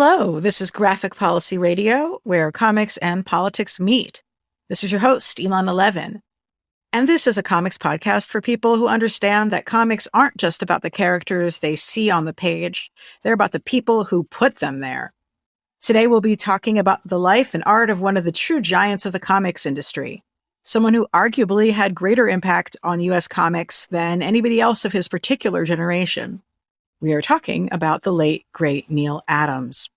Hello, this is Graphic Policy Radio, where comics and politics meet. This is your host, Elon 11. And this is a comics podcast for people who understand that comics aren't just about the characters they see on the page. They're about the people who put them there. Today we'll be talking about the life and art of one of the true giants of the comics industry, someone who arguably had greater impact on U.S. comics than anybody else of his particular generation. We are talking about the late, great Neal Adams.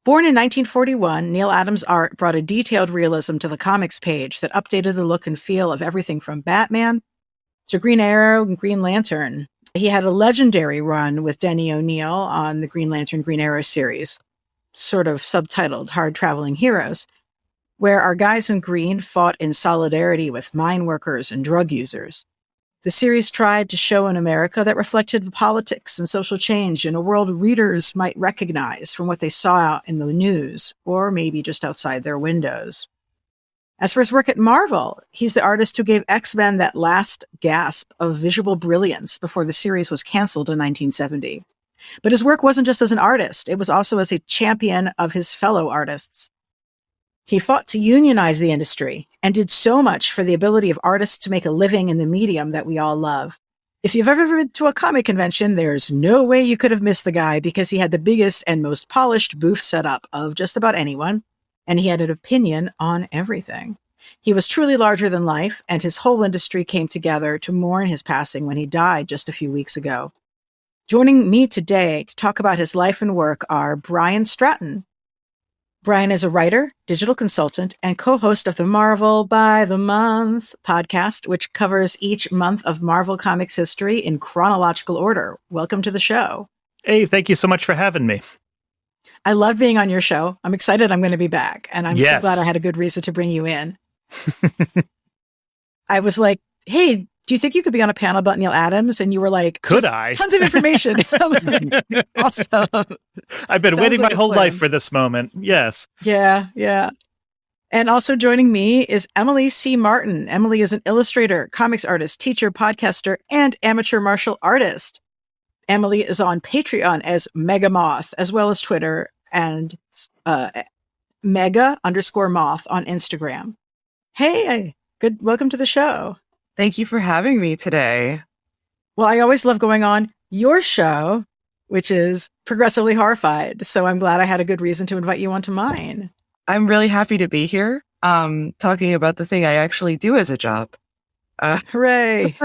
Born in 1941, Neal Adams' art brought a detailed realism to the comics page that updated the look and feel of everything from Batman to Green Arrow and Green Lantern. He had a legendary run with Denny O'Neil on the Green Lantern, Green Arrow series, sort of subtitled Hard Traveling Heroes, where our guys in green fought in solidarity with mine workers and drug users. The series tried to show an America that reflected politics and social change in a world readers might recognize from what they saw out in the news, or maybe just outside their windows. As for his work at Marvel, he's the artist who gave X-Men that last gasp of visual brilliance before the series was canceled in 1970. But his work wasn't just as an artist, it was also as a champion of his fellow artists. He fought to unionize the industry and did so much for the ability of artists to make a living in the medium that we all love. If you've ever been to a comic convention, there's no way you could have missed the guy because he had the biggest and most polished booth setup of just about anyone, and he had an opinion on everything. He was truly larger than life, and his whole industry came together to mourn his passing when he died just a few weeks ago. Joining me today to talk about his life and work are Brian Stratton. Brian is a writer, digital consultant, and co-host of the Marvel by the Month podcast, which covers each month of Marvel Comics history in chronological order. Welcome to the show. Hey, thank you so much for having me. I love being on your show. I'm excited I'm going to be back, and I'm so glad I had a good reason to bring you in. I was like, hey, do you think you could be on a panel about Neal Adams? And you were like, could I? Tons of information. Awesome. I've been waiting my whole life for this moment. Yes. Yeah. And also joining me is Emily C. Martin. Emily is an illustrator, comics artist, teacher, podcaster, and amateur martial artist. Emily is on Patreon as Megamoth, as well as Twitter and Mega_Moth on Instagram. Hey, good. Welcome to the show. Thank you for having me today. Well, I always love going on your show, which is Progressively Horrified. So I'm glad I had a good reason to invite you onto mine. I'm really happy to be here, talking about the thing I actually do as a job. Hooray.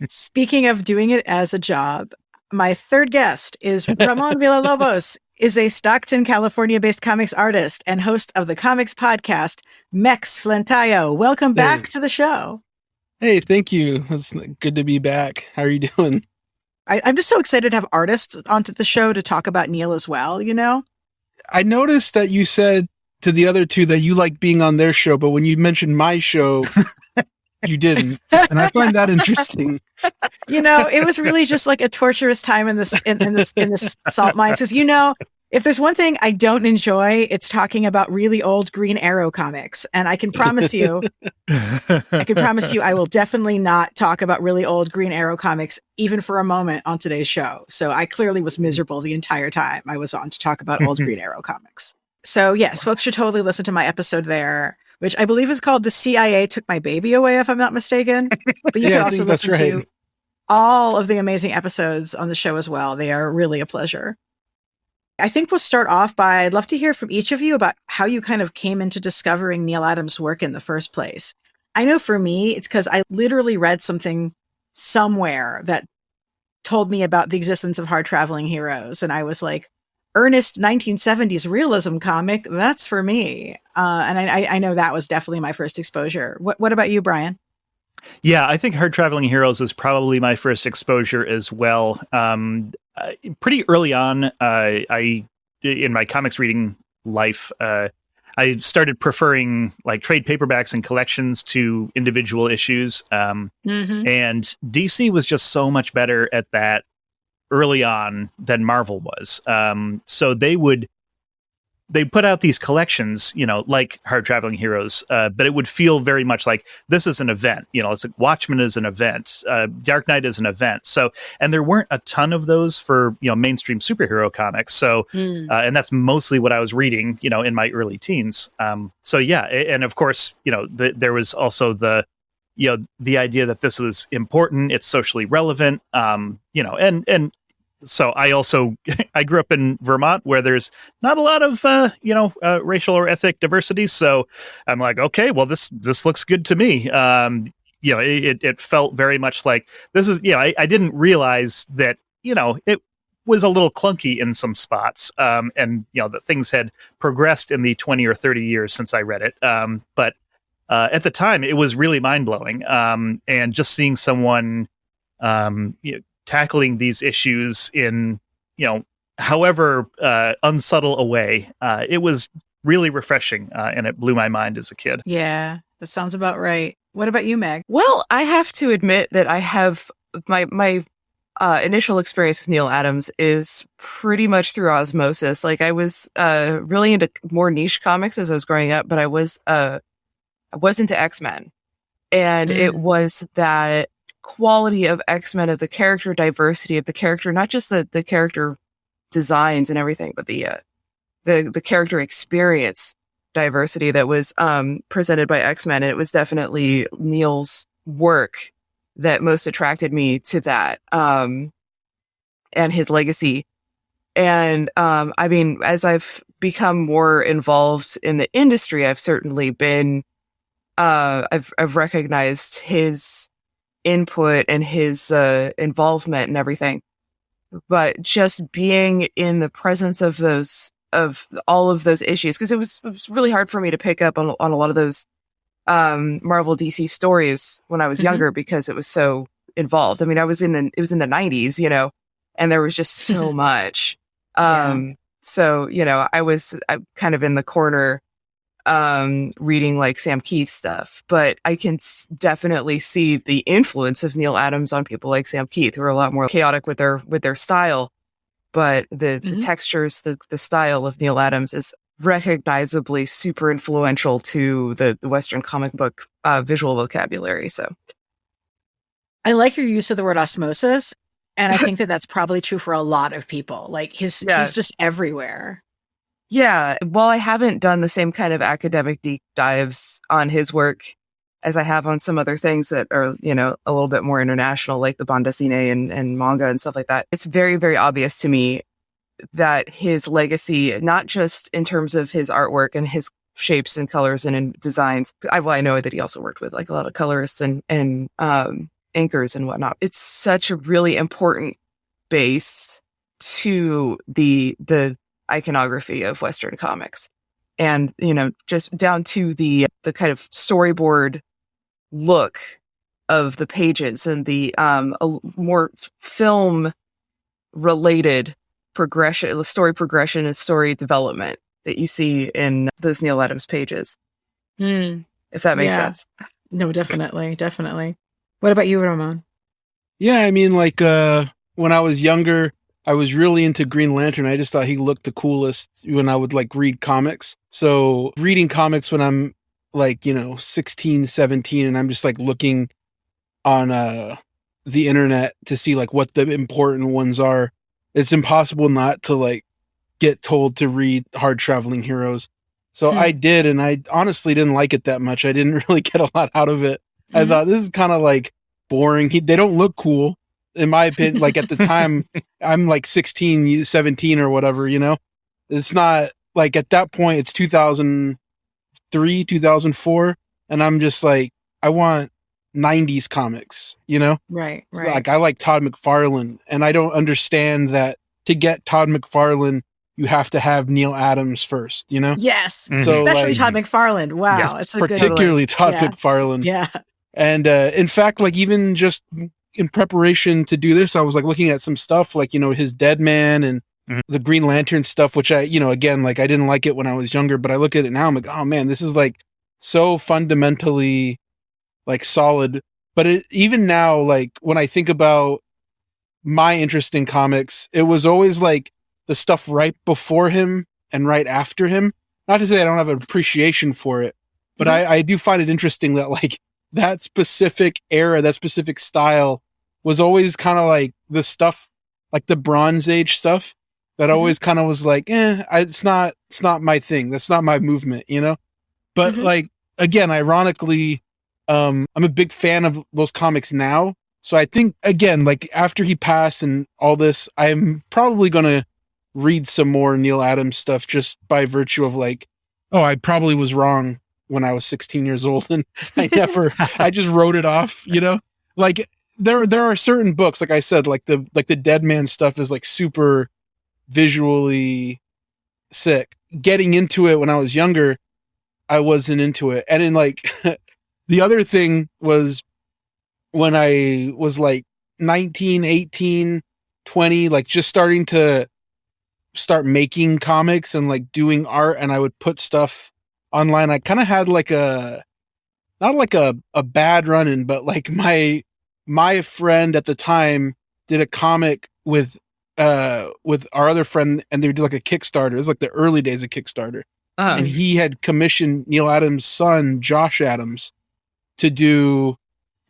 Speaking of doing it as a job, my third guest is Ramon Villalobos, is a Stockton, California-based comics artist and host of the comics podcast, Mex Flentallo. Welcome back to the show. Hey, thank you. It's good to be back. How are you doing? I'm just so excited to have artists onto the show to talk about Neal as well, you know? I noticed that you said to the other two that you like being on their show, but when you mentioned my show, you didn't. And I find that interesting. You know, it was really just like a torturous time in this salt mines. Because, you know, if there's one thing I don't enjoy, it's talking about really old Green Arrow comics. And I can promise you, I will definitely not talk about really old Green Arrow comics, even for a moment on today's show. So I clearly was miserable the entire time I was on to talk about old Green Arrow comics. So yes, folks should totally listen to my episode there, which I believe is called The CIA Took My Baby Away, if I'm not mistaken. But you can also listen to all of the amazing episodes on the show as well. They are really a pleasure. I think we'll start off by, I'd love to hear from each of you about how you kind of came into discovering Neal Adams' work in the first place. I know for me, it's because I literally read something somewhere that told me about the existence of Hard Traveling Heroes. And I was like, earnest 1970s realism comic, that's for me. And I know that was definitely my first exposure. What about you, Brian? Yeah, I think Hard Traveling Heroes was probably my first exposure as well. Pretty early on, in my comics reading life, I started preferring like trade paperbacks and collections to individual issues. And DC was just so much better at that early on than Marvel was. So they would they put out these collections, like Hard Traveling Heroes, but it would feel very much like this is an event. It's like Watchmen is an event, Dark Knight is an event. So, and there weren't a ton of those for mainstream superhero comics. So, and that's mostly what I was reading, in my early teens. So yeah, and of course, there was also the idea that this was important, it's socially relevant, and so I grew up in Vermont where there's not a lot of, racial or ethnic diversity. So I'm like, okay, well, this looks good to me. It felt very much like this is, I didn't realize that, it was a little clunky in some spots. And that things had progressed in the 20 or 30 years since I read it. But at the time it was really mind blowing. And just seeing someone, tackling these issues in, however unsubtle a way, it was really refreshing, and it blew my mind as a kid. Yeah, that sounds about right. What about you, Meg? Well, I have to admit that I have my initial experience with Neal Adams is pretty much through osmosis. Like I was really into more niche comics as I was growing up, but I was into X-Men, and it was that quality of X-Men, of the character diversity of the character, not just the character designs and everything, but the character experience diversity that was presented by X-Men. And it was definitely Neal's work that most attracted me to that, and his legacy. And I mean, as I've become more involved in the industry, I've certainly been I've recognized his input and his involvement and everything, but just being in the presence of all of those issues, because it was really hard for me to pick up on a lot of those Marvel DC stories when I was younger, because it was so involved. I mean, it was in the 90s, and there was just so much. So I'm kind of in the corner reading like Sam Keith stuff, but I can definitely see the influence of Neal Adams on people like Sam Keith, who are a lot more chaotic with their style. But the textures, the style of Neal Adams is recognizably super influential to the Western comic book visual vocabulary. So I like your use of the word osmosis, and I think that that's probably true for a lot of people. Like he's just everywhere. Yeah, while I haven't done the same kind of academic deep dives on his work as I have on some other things that are, a little bit more international, like the bande dessinée and manga and stuff like that, it's very, very obvious to me that his legacy, not just in terms of his artwork and his shapes and colors and in designs, I know that he also worked with like a lot of colorists and inkers and whatnot. It's such a really important base to the iconography of Western comics, and just down to the kind of storyboard look of the pages and the more film related progression, the story progression and story development that you see in those Neal Adams pages. If that makes sense. No, definitely. What about you, Ramon? Yeah, I mean, like when I was younger, I was really into Green Lantern. I just thought he looked the coolest when I would like read comics. So reading comics when I'm like, 16, 17, and I'm just like looking on the internet to see like what the important ones are. It's impossible not to like get told to read Hard Traveling Heroes. So I did, and I honestly didn't like it that much. I didn't really get a lot out of it. I thought this is kind of like boring. They don't look cool. In my opinion, like at the time, I'm like 16, 17 or whatever, it's not like at that point, it's 2003, 2004. And I'm just like, I want 90s comics, Right. So, like I like Todd McFarlane, and I don't understand that to get Todd McFarlane, you have to have Neal Adams first, Yes. So, especially like, Todd McFarlane. Wow. Yes, It's a particularly good Todd McFarlane. Yeah. And in fact, like even just in preparation to do this, I was like looking at some stuff like, his Dead Man and the Green Lantern stuff, which I, again, like I didn't like it when I was younger, but I look at it now, I'm like, oh man, this is like so fundamentally like solid. But even now, like when I think about my interest in comics, it was always like the stuff right before him and right after him. Not to say I don't have an appreciation for it, but I do find it interesting that like that specific era, that specific style was always kind of like the stuff, like the Bronze Age stuff that always kind of was like, it's not my thing. That's not my movement, you know? But like, again, ironically, I'm a big fan of those comics now. So I think, again, like after he passed and all this, I'm probably going to read some more Neal Adams stuff just by virtue of like, oh, I probably was wrong when I was 16 years old and I just wrote it off, you know? Like there are certain books, like I said, like the Dead Man stuff is like super visually sick. Getting into it when I was younger, I wasn't into it. And then like the other thing was when I was like 19, 18, 20, like just starting to start making comics and like doing art, and I would put stuff online. I kind of had like not like a bad run-in, but like my friend at the time did a comic with our other friend, and they would do like a Kickstarter. It was like the early days of Kickstarter. And he had commissioned Neal Adams' son, Josh Adams, to do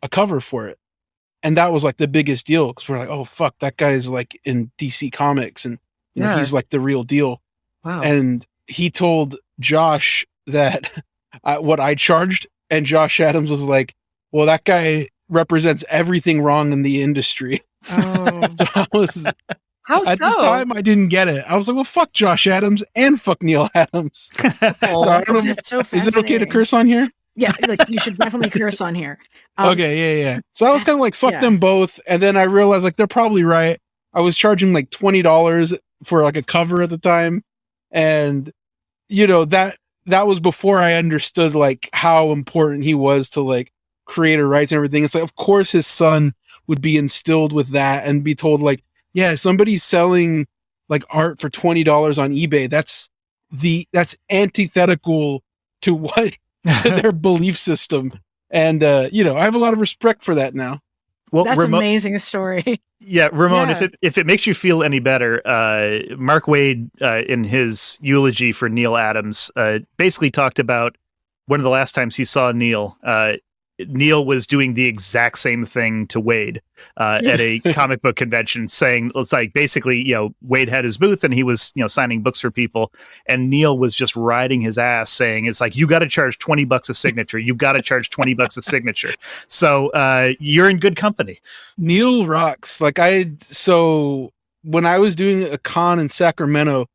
a cover for it. And that was like the biggest deal, because we're like, oh fuck, that guy's like in DC Comics, and you know, he's like the real deal. Wow. And he told Josh that what I charged, and Josh Adams was like, well, that guy represents everything wrong in the industry. Oh. So I was... How At so? the time, I didn't get it. I was like, well, fuck Josh Adams and fuck Neal Adams. So I don't know. That's so Is it okay to fascinating. curse on here? Yeah, like you should definitely curse on here. Okay, yeah. So I was kind of like, fuck them both. And then I realized like, they're probably right. I was charging like $20 for like a cover at the time. And you know, that was before I understood like how important he was to like creator rights and everything. It's like, of course his son would be instilled with that and be told like, yeah, somebody's selling like art for $20 on eBay. That's antithetical to what their belief system. And, you know, I have a lot of respect for that now. Well, that's an amazing story. Yeah, Ramon, if it makes you feel any better, Mark Waid, in his eulogy for Neal Adams, basically talked about one of the last times he saw Neal. Neal was doing the exact same thing to Waid at a comic book convention, saying it's like basically, you know, Waid had his booth and he was, you know, signing books for people, and Neal was just riding his ass, saying it's like, you got to charge $20 a signature. You got to charge $20 a signature. So you're in good company. Neal rocks. Like so when I was doing a con in Sacramento,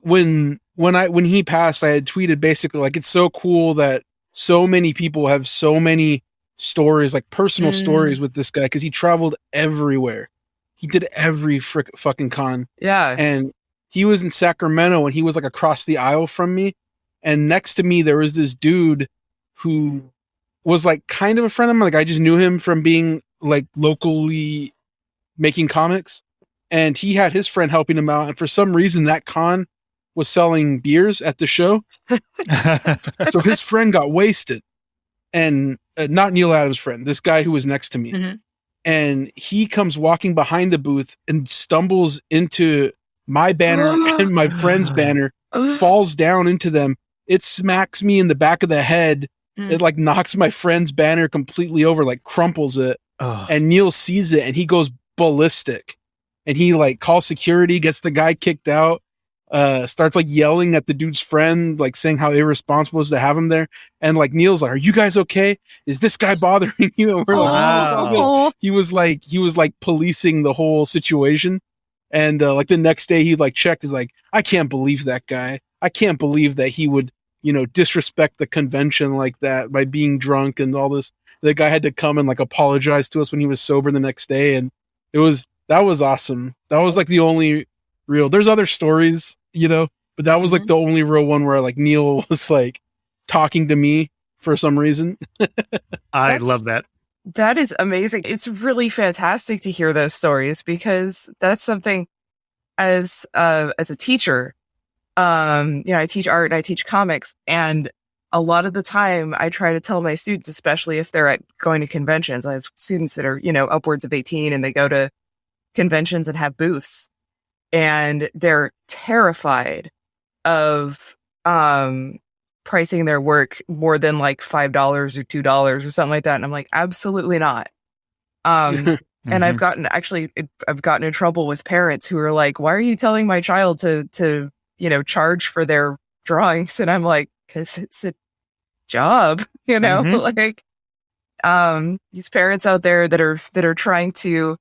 when he passed, I had tweeted basically like, it's so cool that so many people have so many stories, like personal stories with this guy, because he traveled everywhere. He did every fucking con. Yeah. And he was in Sacramento and he was like across the aisle from me. And next to me, there was this dude who was like kind of a friend of mine. Like I just knew him from being like locally making comics. And he had his friend helping him out. And for some reason, that con was selling beers at the show. So his friend got wasted, and not Neal Adams' friend, this guy who was next to me. And he comes walking behind the booth and stumbles into my banner and my friend's banner, falls down into them. It smacks me in the back of the head. It like knocks my friend's banner completely over, like crumples it. And Neal sees it and he goes ballistic, and he like calls security, gets the guy kicked out. Starts like yelling at the dude's friend, like saying how irresponsible it is to have him there. And like Neal's like, "Are you guys okay? Is this guy bothering you?" And we're like, "Oh, it's all good." He was like policing the whole situation. And like the next day he like checked, is like, "I can't believe that guy. I can't believe that he would, you know, disrespect the convention like that by being drunk and all this." The guy had to come and like apologize to us when he was sober the next day. And that was awesome. That was like the only real, there's other stories, you know, but that was like the only real one where like Neal was like talking to me for some reason. I love that. That is amazing. It's really fantastic to hear those stories, because that's something as a teacher, you know, I teach art and I teach comics, and a lot of the time I try to tell my students, especially if they're going to conventions. I have students that are, you know, upwards of 18 and they go to conventions and have booths, and they're terrified of pricing their work more than like $5 or $2 or something like that. And I'm like, absolutely not. And I've gotten in trouble with parents who are like, why are you telling my child to charge for their drawings? And I'm like, because it's a job, like these parents out there that are trying to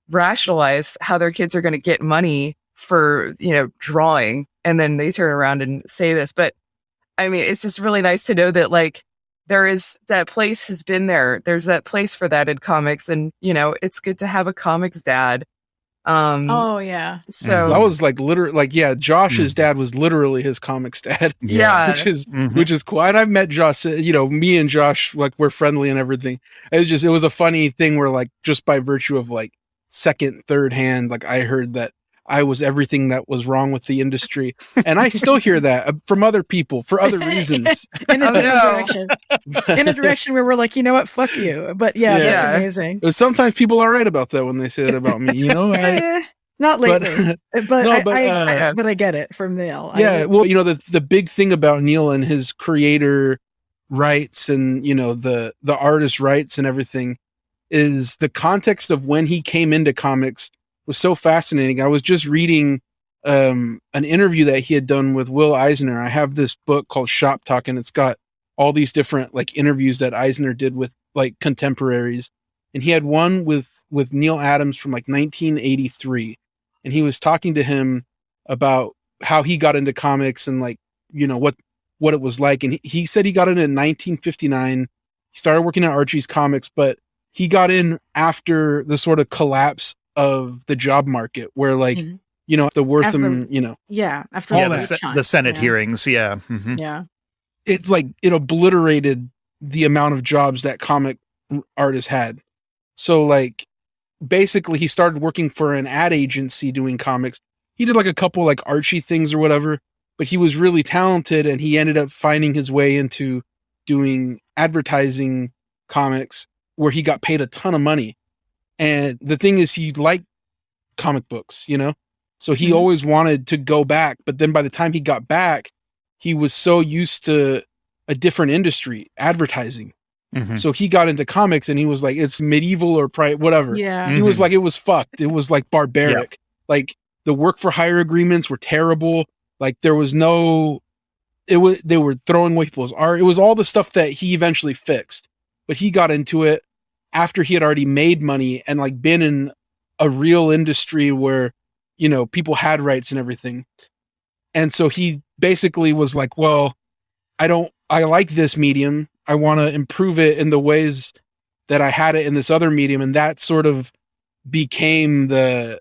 rationalize how their kids are going to get money for, drawing. And then they turn around and say this. But I mean, it's just really nice to know that like that place has been there. There's that place for that in comics. And, it's good to have a comics dad. Oh yeah. So that was like literally like, yeah, Josh's dad was literally his comics dad. Yeah. which is cool. And I've met Josh, me and Josh, like we're friendly and everything. It was a funny thing where like, just by virtue of like second, third hand, like I heard that I was everything that was wrong with the industry. And I still hear that from other people for other reasons. In a different direction. In a direction where we're like, you know what, fuck you. But that's amazing. But sometimes people are right about that when they say that about me, Not lately. But I get it from Neal. Yeah, the big thing about Neal and his creator rights and, the artist rights and everything is the context of when he came into comics was so fascinating. I was just reading an interview that he had done with Will Eisner. I have this book called Shop Talk, and it's got all these different like interviews that Eisner did with like contemporaries. And he had one with Neal Adams from like 1983. And he was talking to him about how he got into comics and like, what it was like. And he said he got in 1959. He started working at Archie's Comics, but he got in after the sort of collapse of the job market where like, the Wortham, after all the Senate hearings. Yeah. Mm-hmm. Yeah. It's like it obliterated the amount of jobs that comic artists had. So like basically he started working for an ad agency doing comics. He did like a couple like Archie things or whatever, but he was really talented and he ended up finding his way into doing advertising comics where he got paid a ton of money. And the thing is, he liked comic books, so he always wanted to go back. But then by the time he got back, he was so used to a different industry, advertising. Mm-hmm. So he got into comics and he was like, it's medieval or whatever. Yeah. He was like, it was fucked. It was like barbaric. Yeah. Like the work for hire agreements were terrible. Like there was they were throwing away people's art. It was all the stuff that he eventually fixed, but he got into it after he had already made money and like been in a real industry where, people had rights and everything. And so he basically was like, well, I like this medium. I want to improve it in the ways that I had it in this other medium. And that sort of became the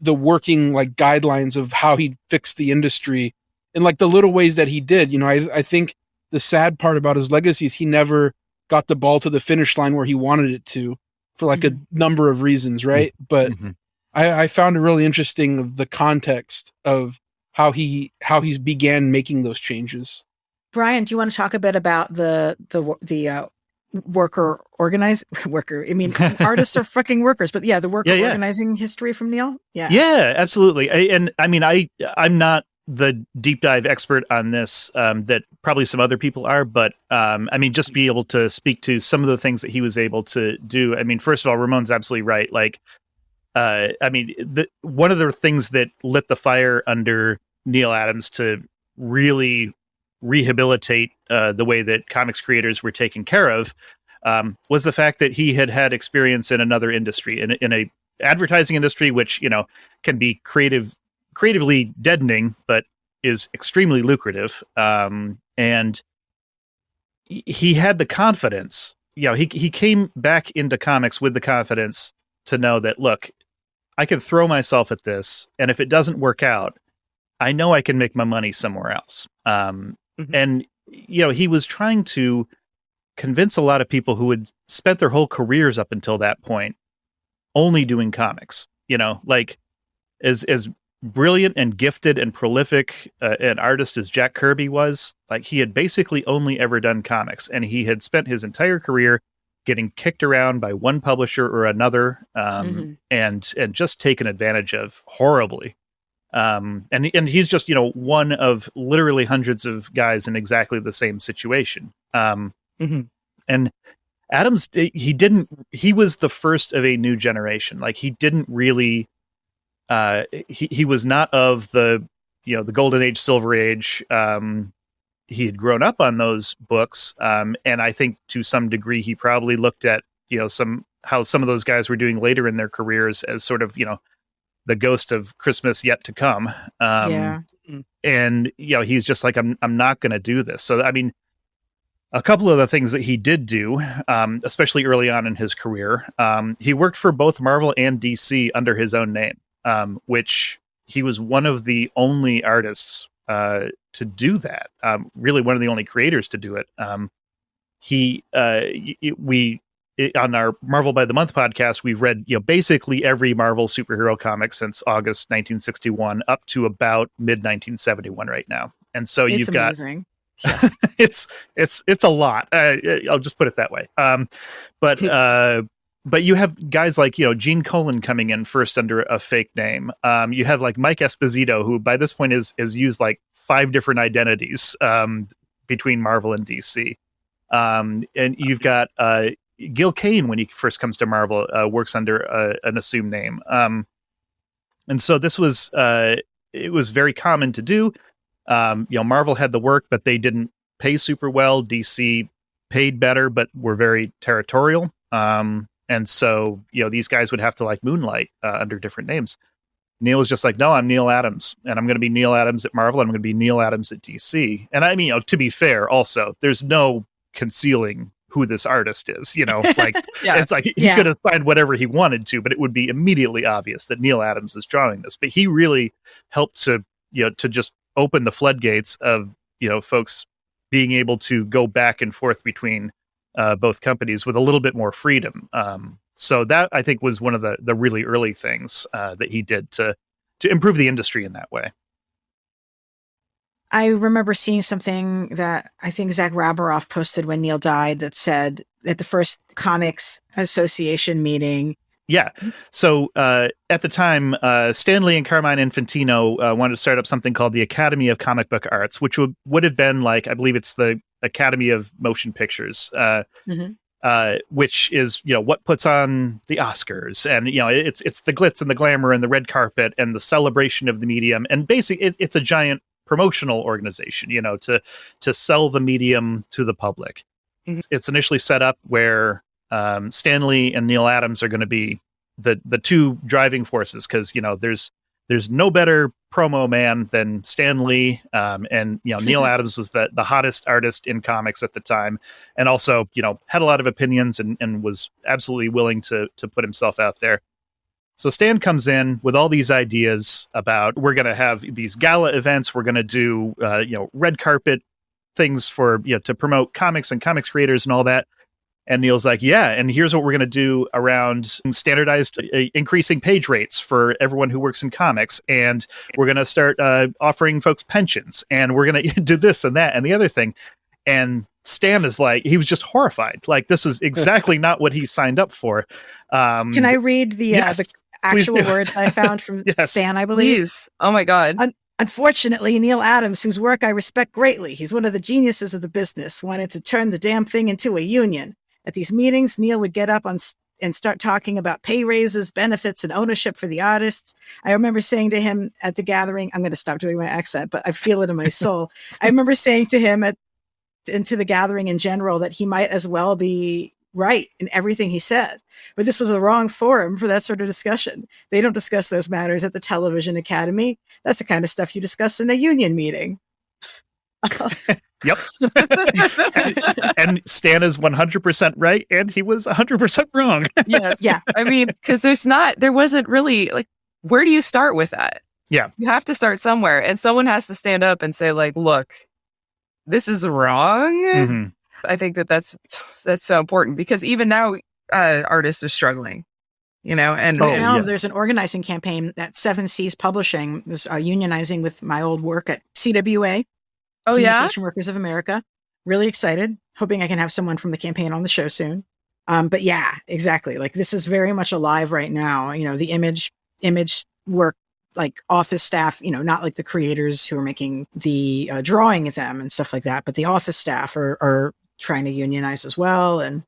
working like guidelines of how he fixed the industry in like the little ways that he did. I think the sad part about his legacy is he never got the ball to the finish line where he wanted it to for like a number of reasons. Right. But I found it really interesting the context of how he began making those changes. Brian, do you want to talk a bit about the worker. I mean, artists are fucking workers, but the worker organizing history from Neal. Yeah, absolutely. I'm not the deep dive expert on this that probably some other people are, but just be able to speak to some of the things that he was able to do. I mean, first of all, Ramon's absolutely right. Like, one of the things that lit the fire under Neal Adams to really rehabilitate the way that comics creators were taken care of was the fact that he had experience in another industry, in a advertising industry, which can be creatively deadening, but is extremely lucrative. And he had the confidence. He came back into comics with the confidence to know that, look, I can throw myself at this, and if it doesn't work out, I know I can make my money somewhere else. And, he was trying to convince a lot of people who had spent their whole careers up until that point only doing comics, like as brilliant and gifted and prolific an artist as Jack Kirby was. Like, he had basically only ever done comics, and he had spent his entire career getting kicked around by one publisher or another, and just taken advantage of horribly. And he's just, one of literally hundreds of guys in exactly the same situation. And Adams, he was the first of a new generation. Like, he didn't really, he was not of the golden age, silver age. He had grown up on those books. And I think to some degree, he probably looked at, how some of those guys were doing later in their careers as sort of, the ghost of Christmas yet to come. And, he's just like, I'm not going to do this. So, I mean, a couple of the things that he did do, especially early on in his career, he worked for both Marvel and DC under his own name, which he was one of the only artists to do that. Really one of the only creators to do it. On our Marvel by the Month podcast, we've read, basically every Marvel superhero comic since August 1961 up to about mid 1971 right now. And so it's you've amazing. got, it's a lot. I'll just put it that way. But you have guys like, Gene Colan coming in first under a fake name. You have like Mike Esposito, who by this point has used like 5 different identities between Marvel and DC. And you've got Gil Kane, when he first comes to Marvel, works under an assumed name. And so this was, it was very common to do. Marvel had the work, but they didn't pay super well. DC paid better, but were very territorial. And so, these guys would have to like moonlight under different names. Neal was just like, no, I'm Neal Adams, and I'm going to be Neal Adams at Marvel. I'm going to be Neal Adams at DC. And I mean, to be fair, also, there's no concealing who this artist is, like it's like he could have signed whatever he wanted to, but it would be immediately obvious that Neal Adams is drawing this. But he really helped to, to just open the floodgates of, folks being able to go back and forth between both companies with a little bit more freedom. So that, I think, was one of the really early things that he did to improve the industry in that way. I remember seeing something that I think Zach Raberoff posted when Neal died that said at the first Comics Association meeting. Yeah. So at the time, Stan Lee and Carmine Infantino wanted to start up something called the Academy of Comic Book Arts, which would have been like, I believe it's the Academy of Motion Pictures, which is, what puts on the Oscars. And, it's the glitz and the glamour and the red carpet and the celebration of the medium. And basically, it's a giant promotional organization, to sell the medium to the public. It's initially set up where Stan Lee and Neal Adams are going to be the two driving forces, because there's no better promo man than Stan Lee, and Neal Adams was the hottest artist in comics at the time, and also had a lot of opinions and was absolutely willing to put himself out there. So Stan comes in with all these ideas about, we're going to have these gala events, we're going to do red carpet things for to promote comics and comics creators and all that. And Neal's like, yeah, and here's what we're going to do around standardized increasing page rates for everyone who works in comics. And we're going to start offering folks pensions. And we're going to do this and that and the other thing. And Stan is like, he was just horrified. Like, this is exactly not what he signed up for. Can I read the actual words I found from Stan, I believe? Please. Oh, my God. Unfortunately, Neal Adams, whose work I respect greatly, he's one of the geniuses of the business, wanted to turn the damn thing into a union. At these meetings, Neal would get up and start talking about pay raises, benefits, and ownership for the artists. I remember saying to him at the gathering, I'm going to stop doing my accent, but I feel it in my soul. I remember saying to him into the gathering in general that he might as well be right in everything he said. But this was the wrong forum for that sort of discussion. They don't discuss those matters at the Television Academy. That's the kind of stuff you discuss in a union meeting. Yep. and Stan is 100% right, and he was 100% wrong. Yes. Yeah. I mean, because there wasn't really, like, where do you start with that? Yeah. You have to start somewhere, and someone has to stand up and say, like, look, this is wrong. Mm-hmm. I think that's so important, because even now, artists are struggling. And now there's an organizing campaign that Seven Seas Publishing was unionizing with my old work at CWA. Oh, yeah? Communication Workers of America. Really excited. Hoping I can have someone from the campaign on the show soon. But yeah, exactly. Like, this is very much alive right now. The image work like office staff, not like the creators who are making the drawing of them and stuff like that, but the office staff are trying to unionize as well. And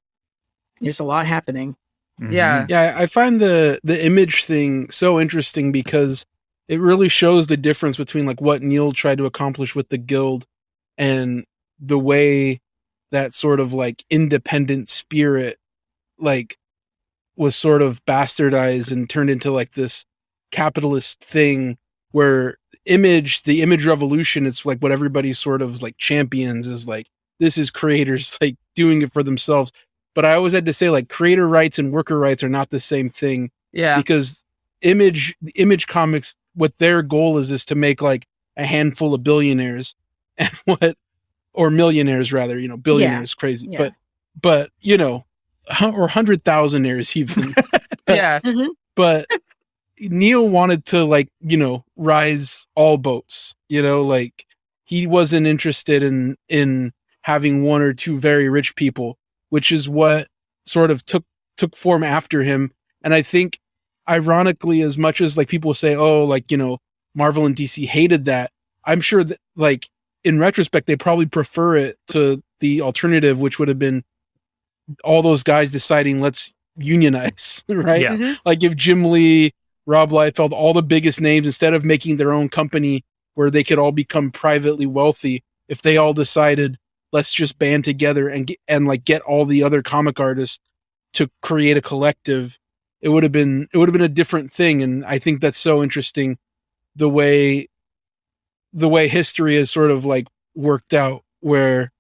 there's a lot happening. Yeah. Yeah, I find the image thing so interesting because it really shows the difference between like what Neal tried to accomplish with the guild and the way that sort of like independent spirit like was sort of bastardized and turned into like this capitalist thing where the image revolution, it's like what everybody sort of like champions is like, this is creators like doing it for themselves. But I always had to say like creator rights and worker rights are not the same thing. Yeah. Because image comics, what their goal is to make like a handful of billionaires and or millionaires rather, billionaires crazy. Yeah. But or 100,000aires even. Yeah. But Neal wanted to like, rise all boats, like he wasn't interested in having one or two very rich people, which is what sort of took form after him. And I think ironically, as much as like people say, oh, like, Marvel and DC hated that, I'm sure that like in retrospect, they probably prefer it to the alternative, which would have been all those guys deciding let's unionize, right? Yeah. Like if Jim Lee, Rob Liefeld, all the biggest names, instead of making their own company where they could all become privately wealthy, if they all decided let's just band together and get all the other comic artists to create a collective, it would have been a different thing. And I think that's so interesting the way history is sort of like worked out where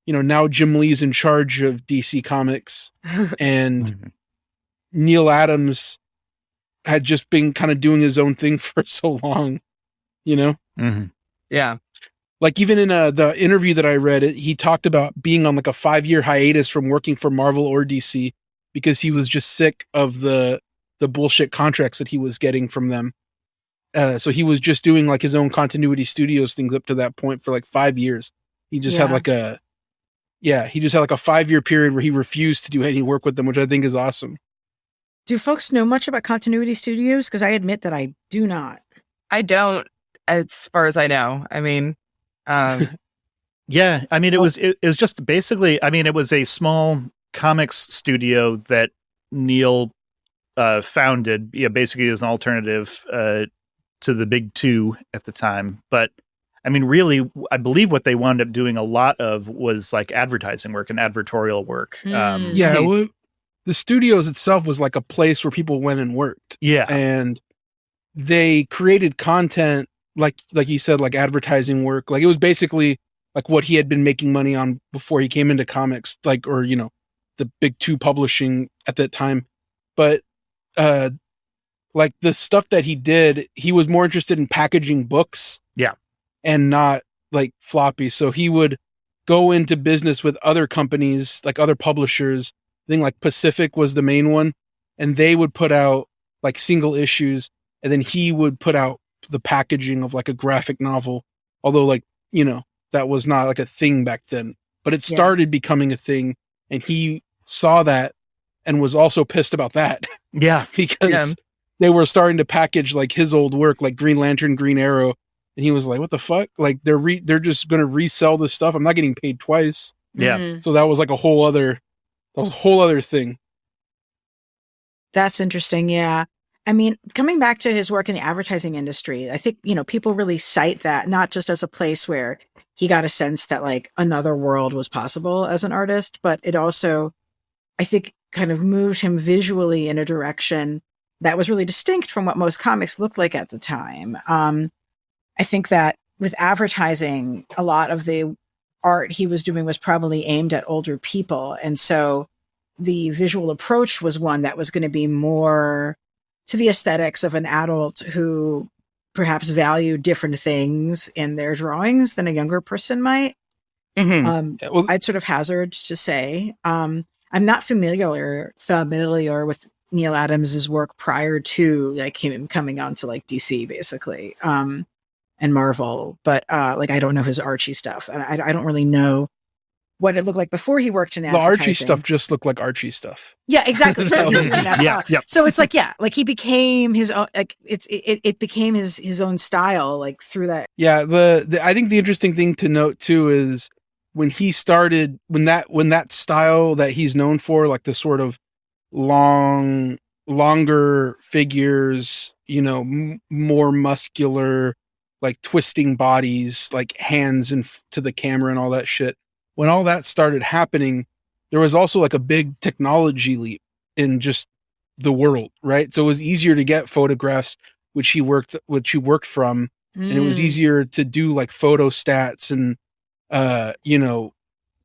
now Jim Lee's in charge of DC Comics and Neal Adams had just been kind of doing his own thing for so long, Yeah. Like even in the interview that I read, he talked about being on like a 5-year hiatus from working for Marvel or DC because he was just sick of the bullshit contracts that he was getting from them. So he was just doing like his own continuity studios things up to that point for like 5 years. He just had like a 5-year period where he refused to do any work with them, which I think is awesome. Do folks know much about continuity studios? Because I admit that I do not. I don't, as far as I know. I mean, yeah, I mean, it was just basically, I mean, it was a small comics studio that Neal founded, basically as an alternative to the big two at the time. But I mean, really, I believe what they wound up doing a lot of was like advertising work and advertorial work. The studios itself was like a place where people went and worked. Yeah. And they created content, like you said, like advertising work. Like it was basically like what he had been making money on before he came into comics, like, or, the big two publishing at that time. But, like the stuff that he did, he was more interested in packaging books. Yeah. And not like floppy. So he would go into business with other companies, like other publishers. I think like Pacific was the main one, and they would put out like single issues, and then he would put out the packaging of like a graphic novel. Although like, that was not like a thing back then, but it started becoming a thing, and he saw that and was also pissed about that. Yeah. Because they were starting to package like his old work, like Green Lantern, Green Arrow. And he was like, what the fuck? Like they're just going to resell this stuff. I'm not getting paid twice. Yeah. So that was like a whole other thing. That's interesting. Yeah. I mean, coming back to his work in the advertising industry, I think, people really cite that not just as a place where he got a sense that like another world was possible as an artist, but it also, I think, kind of moved him visually in a direction that was really distinct from what most comics looked like at the time. I think that with advertising, a lot of the art he was doing was probably aimed at older people. And so the visual approach was one that was going to be more to the aesthetics of an adult who perhaps valued different things in their drawings than a younger person might. I'd sort of hazard to say, I'm not familiar with Neal Adams's work prior to like him coming on to like DC basically. And Marvel, but like I don't know his Archie stuff, and I don't really know what it looked like before he worked in The advertising. Archie stuff just looked like Archie stuff. Yeah, exactly. So he's doing that style. Yeah. So it's like, yeah, like he became his own, like it became his own style, like through that. Yeah, I think the interesting thing to note too is when he started, when that style that he's known for, like the sort of longer figures, you know, more muscular, like twisting bodies, like hands and to the camera and all that shit. When all that started happening, there was also like a big technology leap in just the world, right? So it was easier to get photographs, which he worked from, and it was easier to do like photo stats and you know,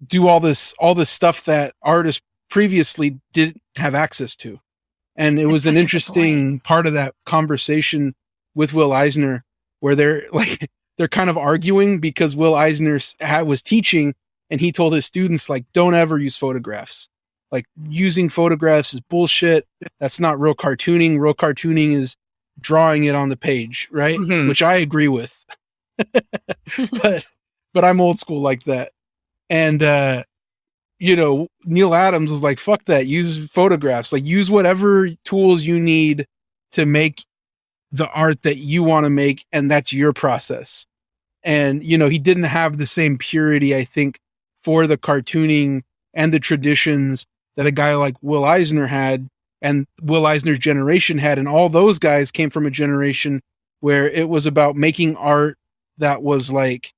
do all this stuff that artists previously didn't have access to. And it was an interesting part of that conversation with Will Eisner, where they're kind of arguing because Will Eisner was teaching, and he told his students, like, don't ever use photographs. Like, using photographs is bullshit. That's not real cartooning. Real cartooning is drawing it on the page, right? Mm-hmm. Which I agree with. but I'm old school like that. And you know, Neal Adams was like, fuck that, use photographs. Like, use whatever tools you need to make the art that you want to make, and that's your process. And, you know, he didn't have the same purity, I think, for the cartooning and the traditions that a guy like Will Eisner had, and Will Eisner's generation had. And all those guys came from a generation where it was about making art that was like,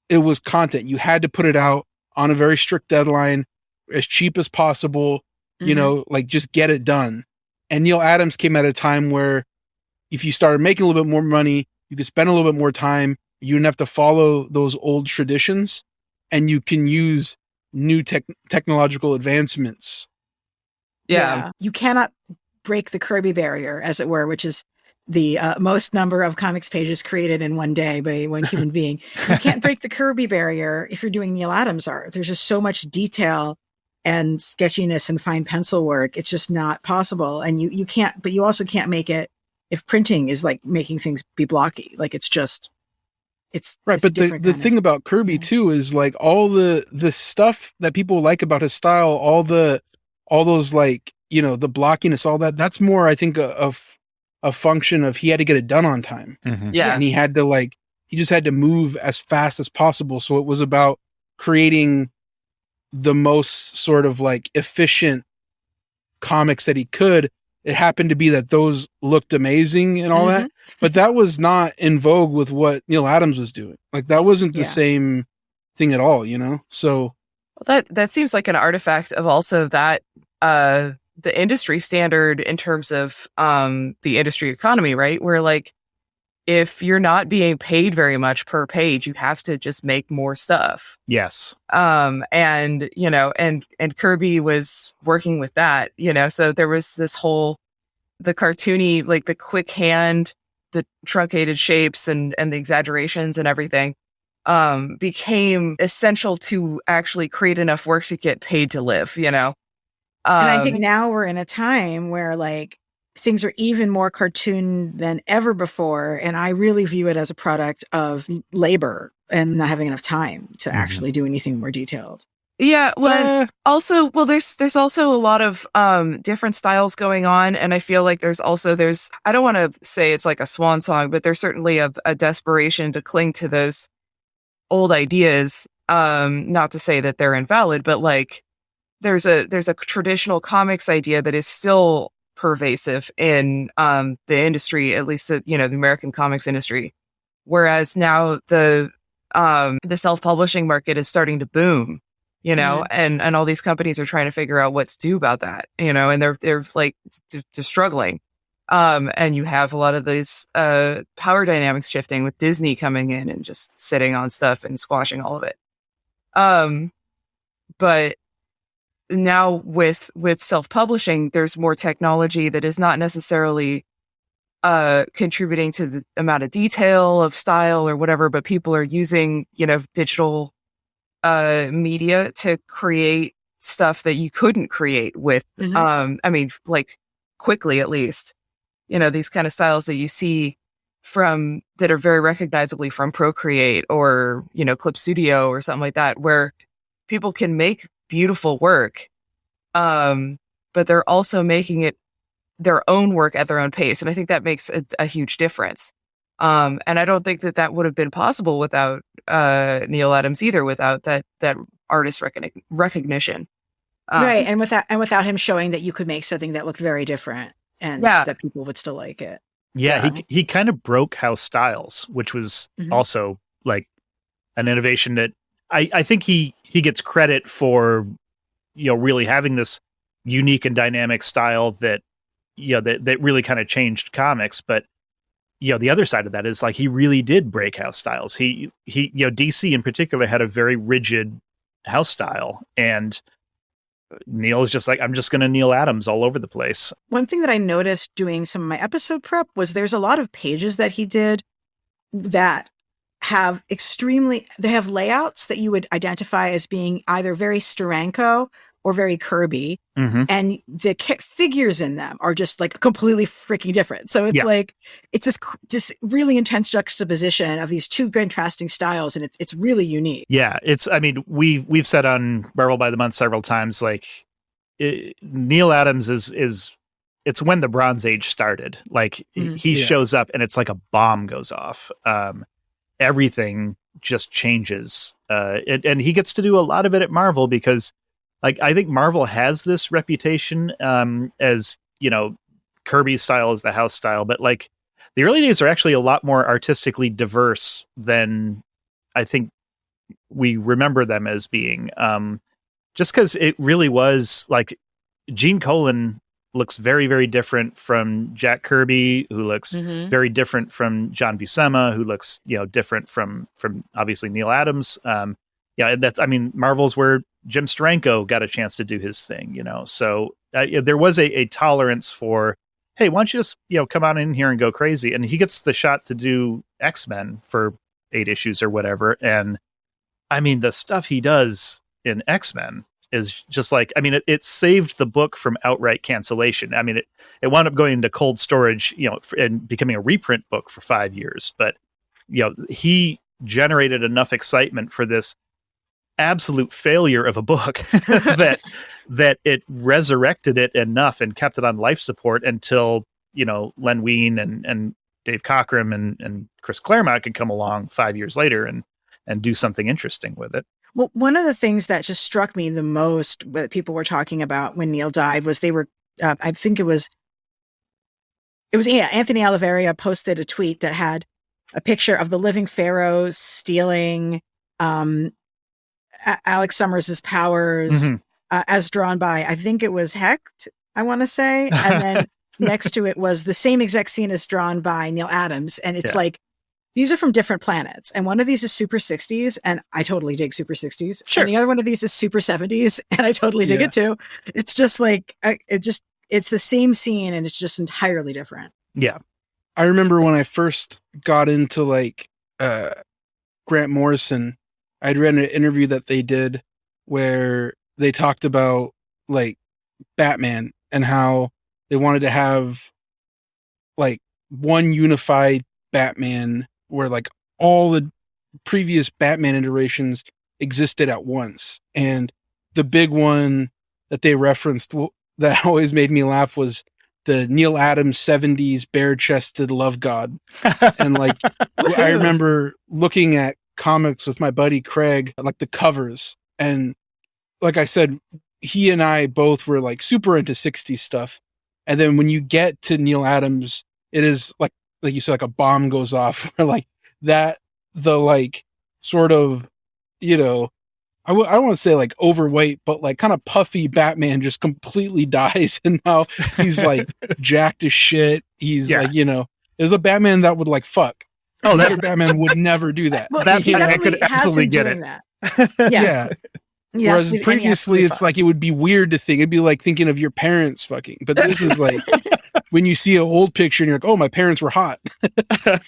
it was content. You had to put it out on a very strict deadline, as cheap as possible, you know, like just get it done. And Neal Adams came at a time where if you started making a little bit more money, you could spend a little bit more time. You didn't have to follow those old traditions, and you can use new technological advancements. Yeah. You cannot break the Kirby barrier, as it were, which is the most number of comics pages created in one day by one human being. You can't break the Kirby barrier if you're doing Neal Adams art. There's just so much detail and sketchiness and fine pencil work. It's just not possible. And you can't, but you also can't make it if printing is like making things be blocky. Like it's right. But the thing about Kirby too is like all the stuff that people like about his style, all those like, you know, the blockiness, all that's more, I think, a function of he had to get it done on time. Mm-hmm. Yeah. And he just had to move as fast as possible. So it was about creating the most sort of like efficient comics that he could. It happened to be that those looked amazing and all that, but that was not in vogue with what Neal Adams was doing. Like that wasn't the same thing at all, you know? So that seems like an artifact of also that, the industry standard in terms of the industry economy, right? Where like if you're not being paid very much per page, you have to just make more stuff. Yes. And you know, and Kirby was working with that, you know, so there was this whole the cartoony, like the quick hand, the truncated shapes and the exaggerations and everything became essential to actually create enough work to get paid to live, you know. And I think now we're in a time where like things are even more cartoon than ever before. And I really view it as a product of labor and not having enough time to actually do anything more detailed. Yeah. Well, also, there's also a lot of different styles going on. And I feel like there's I don't want to say it's like a swan song, but there's certainly a desperation to cling to those old ideas. Not to say that they're invalid, but like, there's a traditional comics idea that is still pervasive in the industry, at least you know, the American comics industry. Whereas now the self-publishing market is starting to boom, you know, and all these companies are trying to figure out what to do about that, you know, and they're like they're struggling. And you have a lot of these power dynamics shifting with Disney coming in and just sitting on stuff and squashing all of it. But now with self-publishing, there's more technology that is not necessarily contributing to the amount of detail of style or whatever, but people are using, you know, digital media to create stuff that you couldn't create with, I mean, like quickly at least, you know, these kind of styles that you see that are very recognizably from Procreate or, you know, Clip Studio or something like that, where people can make beautiful work, but they're also making it their own work at their own pace. And I think that makes a huge difference. And I don't think that would have been possible without Neal Adams either, without that artist recognition. Right. And without him showing that you could make something that looked very different and that people would still like it. Yeah. He kind of broke house styles, which was also like an innovation that I think he gets credit for, really having this unique and dynamic style that, that really kind of changed comics. But, the other side of that is like, he really did break house styles. He, DC in particular had a very rigid house style, and Neal is just like, I'm just going to Neal Adams all over the place. One thing that I noticed doing some of my episode prep was there's a lot of pages that he did that have they have layouts that you would identify as being either very Steranko or very Kirby. And the figures in them are just like completely freaking different. So it's like, it's this just really intense juxtaposition of these two contrasting styles. And it's really unique. Yeah. We've said on Marvel by the Month several times, like Neal Adams it's when the Bronze Age started. Like he shows up and it's like a bomb goes off. Everything just changes. And he gets to do a lot of it at Marvel because, like, I think Marvel has this reputation as, Kirby's style is the house style, but like the early days are actually a lot more artistically diverse than I think we remember them as being. Just because it really was like Gene Colan looks very, very different from Jack Kirby, who looks very different from John Buscema, who looks, different from obviously Neal Adams. Marvel's where Jim Steranko got a chance to do his thing, So there was a tolerance for, hey, why don't you just, come on in here and go crazy? And he gets the shot to do X-Men for 8 issues or whatever. And the stuff he does in X-Men is just like, it saved the book from outright cancellation. It wound up going into cold storage, and becoming a reprint book for 5 years. But, he generated enough excitement for this absolute failure of a book that it resurrected it enough and kept it on life support until, Len Wein and Dave Cockrum and Chris Claremont could come along 5 years later and do something interesting with it. Well, one of the things that just struck me the most that people were talking about when Neal died was they were, I think it was Anthony Oliveira posted a tweet that had a picture of the living pharaohs stealing Alex Summers' powers as drawn by, I think it was Hecht, I want to say. And then next to it was the same exact scene as drawn by Neal Adams. And it's like, these are from different planets. And one of these is Super 60s, and I totally dig Super 60s. Sure. And the other one of these is Super 70s, and I totally dig it too. It's just like, it's the same scene, and it's just entirely different. Yeah. I remember when I first got into like Grant Morrison, I'd read an interview that they did where they talked about like Batman and how they wanted to have like one unified Batman where like all the previous Batman iterations existed at once. And the big one that they referenced that always made me laugh was the Neal Adams 70s bare-chested love god. And like, I remember looking at comics with my buddy Craig, like the covers. And like I said, he and I both were like super into 60s stuff. And then when you get to Neal Adams, it is like you said, like a bomb goes off where like that, the like sort of, I don't want to say like overweight, but like kind of puffy Batman just completely dies. And now he's like jacked as shit. He's like, there's a Batman that would like fuck. Oh, that Batman would never do that. Well, I could absolutely get it. Yeah. Whereas previously it's like, it would be weird to think, it'd be like thinking of your parents fucking, but this is like, when you see an old picture and you're like, oh, my parents were hot. I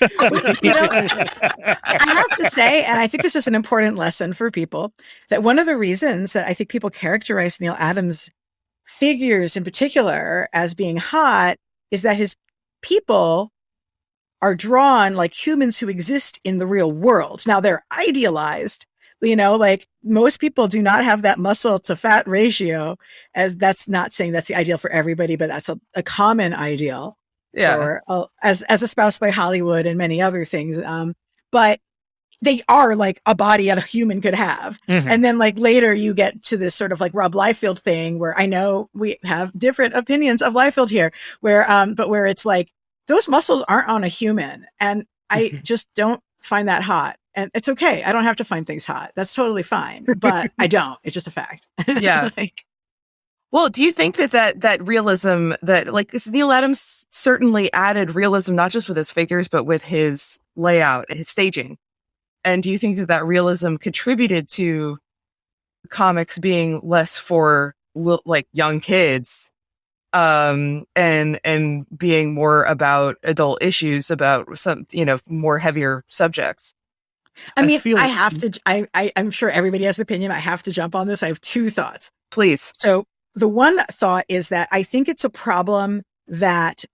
have to say, and I think this is an important lesson for people, that one of the reasons that I think people characterize Neal Adams figures in particular as being hot is that his people are drawn like humans who exist in the real world. Now they're idealized, Like most people do not have that muscle to fat ratio, as that's not saying that's the ideal for everybody, but that's a common ideal for, as espoused by Hollywood and many other things. But they are like a body a human could have. Mhm. And then like later you get to this sort of like Rob Liefeld thing where I know we have different opinions of Liefeld here, but where it's like those muscles aren't on a human. And I just don't find that hot. And it's okay. I don't have to find things hot. That's totally fine. But I don't. It's just a fact. Yeah. Well, do you think that realism that like 'cause Neal Adams certainly added realism, not just with his figures, but with his layout, his staging. And do you think that realism contributed to comics being less for like young kids, and being more about adult issues, about some, more heavier subjects? I mean, I'm sure everybody has an opinion. I have to jump on this. I have two thoughts. Please. So the one thought is that I think it's a problem that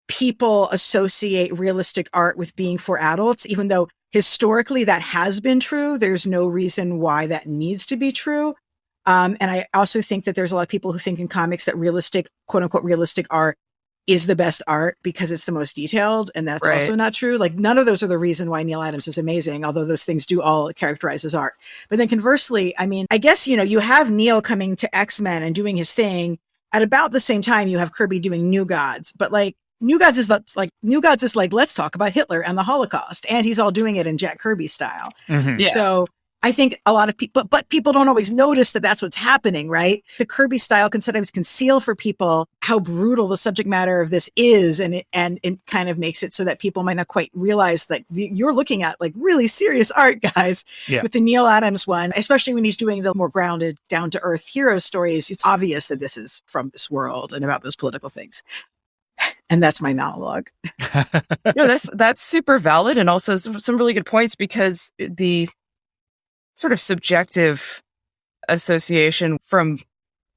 people associate realistic art with being for adults, even though historically that has been true. There's no reason why that needs to be true. And I also think that there's a lot of people who think in comics that realistic, quote unquote, realistic art is the best art because it's the most detailed. And that's Right. also not true. Like none of those are the reason why Neal Adams is amazing, although those things do all characterize as art. But then conversely, I mean, I guess, you have Neal coming to X-Men and doing his thing at about the same time you have Kirby doing New Gods, but like, New Gods is like, let's talk about Hitler and the Holocaust. And he's all doing it in Jack Kirby style. Mhm. Yeah. So I think a lot of people, but people don't always notice that that's what's happening, right? The Kirby style can sometimes conceal for people how brutal the subject matter of this is. And it kind of makes it so that people might not quite realize that you're looking at like really serious art, guys. Yeah. With the Neal Adams one, especially when he's doing the more grounded, down to earth hero stories, it's obvious that this is from this world and about those political things. And that's my monologue. No, that's super valid, and also some really good points, because the sort of subjective association from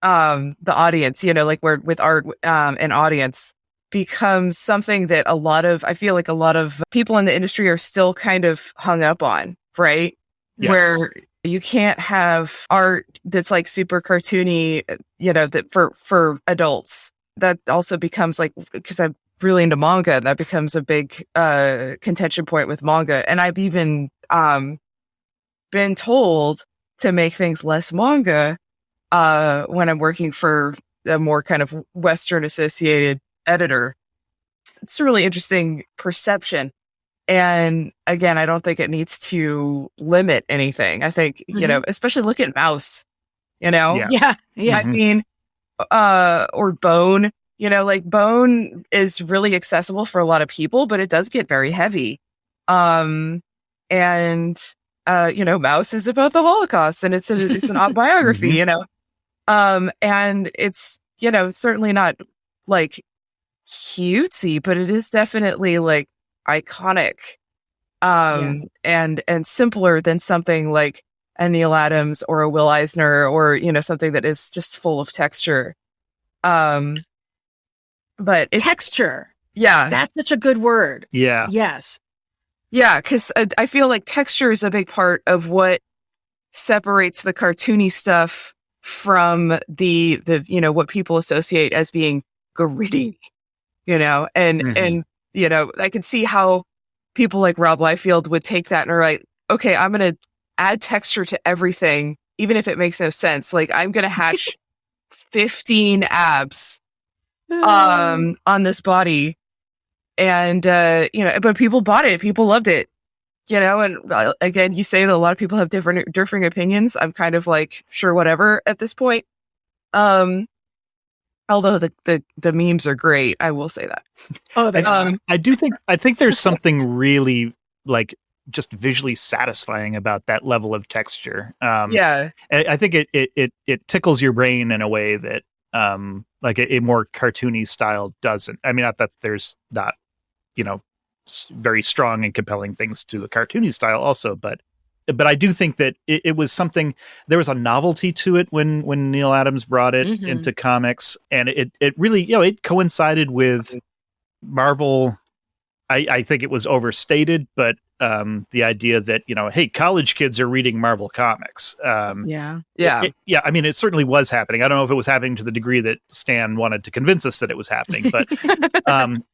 the audience, like where with art and audience becomes something that I feel like a lot of people in the industry are still kind of hung up on, right? Yes. Where you can't have art that's like super cartoony, that for adults. That also becomes like, because I'm really into manga, that becomes a big contention point with manga. And I've even been told to make things less manga when I'm working for a more kind of Western associated editor. It's a really interesting perception. And again, I don't think it needs to limit anything. I think, especially look at Mouse, Yeah. Yeah. I mean, or Bone, like Bone is really accessible for a lot of people, but it does get very heavy. And Mouse is about the Holocaust, and it's an autobiography, and it's, certainly not like cutesy, but it is definitely like iconic, and simpler than something like a Neal Adams or a Will Eisner, or, something that is just full of texture. But it's Texture. Yeah. That's such a good word. Yeah. Yes. Yeah, because I feel like texture is a big part of what separates the cartoony stuff from the what people associate as being gritty, and I can see how people like Rob Liefeld would take that and are like, okay, I'm going to add texture to everything, even if it makes no sense. Like, I'm going to hatch 15 abs on this body. And, but people bought it. People loved it, and again, you say that a lot of people have differing opinions. I'm kind of like, sure, whatever at this point. Although the memes are great. I will say that. Oh, I think there's something really like just visually satisfying about that level of texture. Yeah. I think it tickles your brain in a way that like a more cartoony style doesn't. I mean, not that there's not, very strong and compelling things to the cartoony style also, but I do think that it was something, there was a novelty to it when Neal Adams brought it into comics, and it really, it coincided with Marvel. I think it was overstated, but the idea that, hey, college kids are reading Marvel comics. Yeah. Yeah. I mean, it certainly was happening. I don't know if it was happening to the degree that Stan wanted to convince us that it was happening, but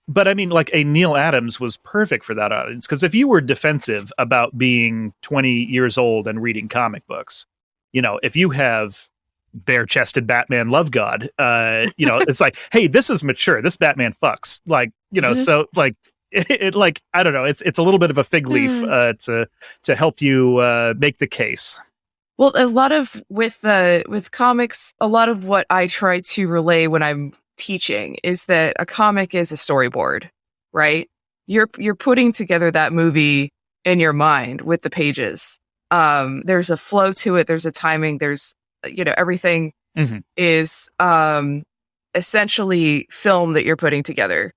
but I mean, like a Neal Adams was perfect for that audience, because if you were defensive about being 20 years old and reading comic books, if you have bare-chested Batman love god, it's like, hey, this is mature. This Batman fucks. Like, so like it like, I don't know. It's a little bit of a fig leaf to help you make the case. Well, a lot of with comics, a lot of what I try to relay when I'm teaching is that a comic is a storyboard, right? You're putting together that movie in your mind with the pages. There's a flow to it. There's a timing. There's, everything is essentially film that you're putting together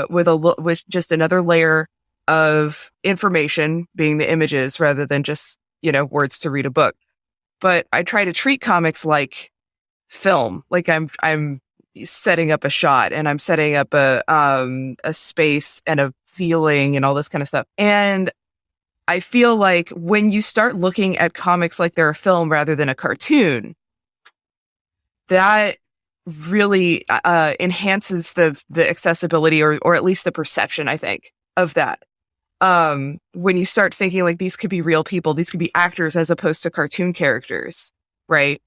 with just another layer of information being the images rather than just, words to read a book. But I try to treat comics like film, like I'm setting up a shot and I'm setting up a space and a feeling and all this kind of stuff. And I feel like when you start looking at comics like they're a film rather than a cartoon, that really enhances the accessibility or at least the perception, I think, of that. When you start thinking like these could be real people, these could be actors as opposed to cartoon characters, right?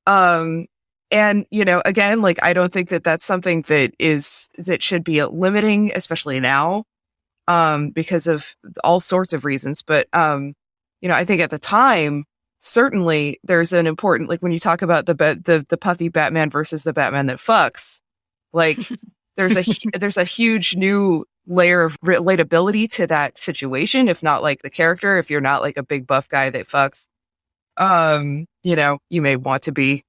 And, again, like, I don't think that that's something that should be limiting, especially now, because of all sorts of reasons. But, I think at the time, certainly there's an important, like when you talk about the puffy Batman versus the Batman that fucks, like there's a huge new layer of relatability to that situation, if not like the character, if you're not like a big buff guy that fucks, you may want to be,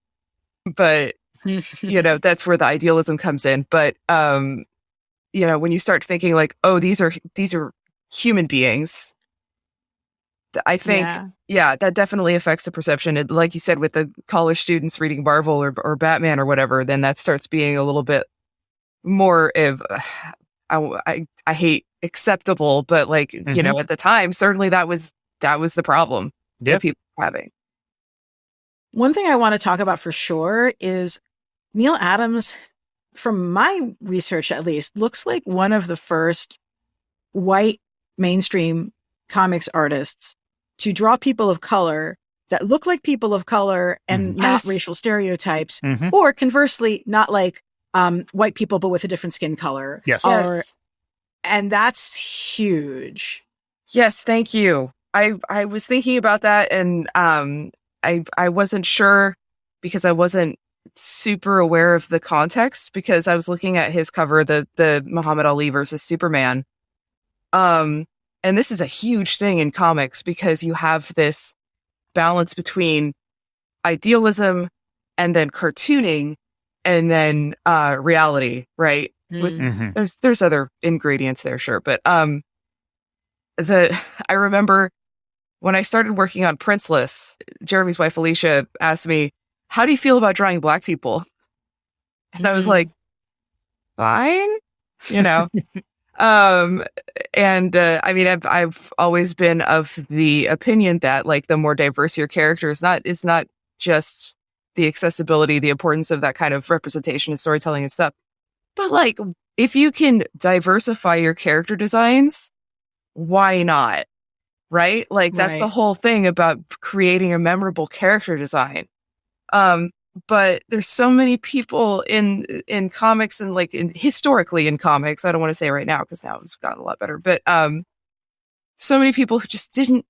but that's where the idealism comes in. But when you start thinking like, oh, these are human beings, I think that definitely affects the perception. And like you said, with the college students reading Marvel or Batman or whatever, then that starts being a little bit more of I hate acceptable, but like, at the time, certainly that was the problem that people were having. One thing I want to talk about for sure is Neal Adams, from my research at least, looks like one of the first white mainstream comics artists to draw people of color that look like people of color and not racial stereotypes, or conversely, not like white people, but with a different skin color. Yes. And that's huge. Yes. Thank you. I was thinking about that, and I wasn't sure because I wasn't super aware of the context, because I was looking at his cover, the Muhammad Ali versus Superman. And this is a huge thing in comics because you have this balance between idealism and then cartooning and then reality, right? With there's other ingredients there, sure, but I remember when I started working on Princeless, Jeremy's wife Alicia asked me, "How do you feel about drawing Black people?" And I was like, "Fine," And I mean, I've always been of the opinion that like the more diverse your character is not just the accessibility, the importance of that kind of representation and storytelling and stuff, but like if you can diversify your character designs, why not? Right? Like that's the whole thing about creating a memorable character design. But there's so many people in comics and like historically in comics. I don't want to say right now because now it's gotten a lot better, but so many people who just didn't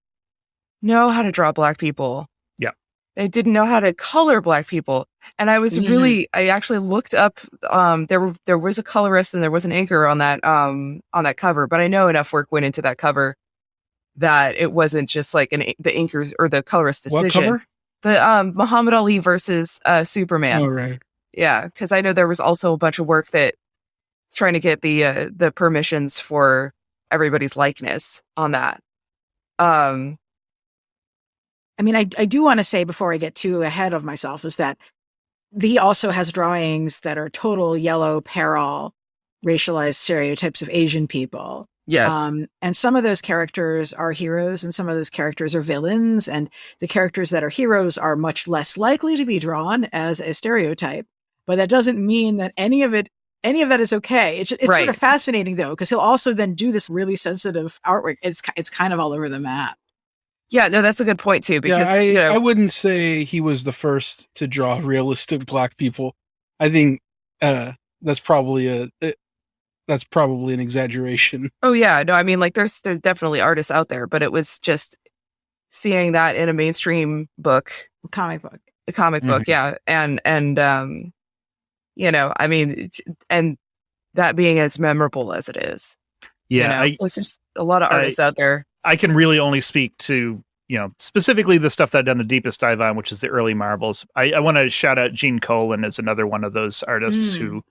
know how to draw Black people. Yeah, they didn't know how to color Black people, and I was I actually looked up. There was a colorist and there was an inker on that cover, but I know enough work went into that cover that it wasn't just like the inkers or the colorist decision. What cover? The Muhammad Ali versus Superman. Oh, right. Yeah, because I know there was also a bunch of work that trying to get the permissions for everybody's likeness on that. I mean, I do want to say before I get too ahead of myself is that he also has drawings that are total yellow peril, racialized stereotypes of Asian people. Yes. And some of those characters are heroes and some of those characters are villains. And the characters that are heroes are much less likely to be drawn as a stereotype. But that doesn't mean that any of that is okay. It's Right. sort of fascinating though, because he'll also then do this really sensitive artwork. It's kind of all over the map. Yeah, no, that's a good point too, because I wouldn't say he was the first to draw realistic black people. I think that's probably an exaggeration. oh yeah, no, I mean, like there definitely artists out there, but it was just seeing that in a mainstream book, Comic book. a comic book, yeah, and I mean, and that being as memorable as it is. Yeah, there's just a lot of artists out there. I can really only speak to, specifically the stuff that I've done the deepest dive on, which is the early Marvels. I want to shout out Gene Colan as another one of those artists who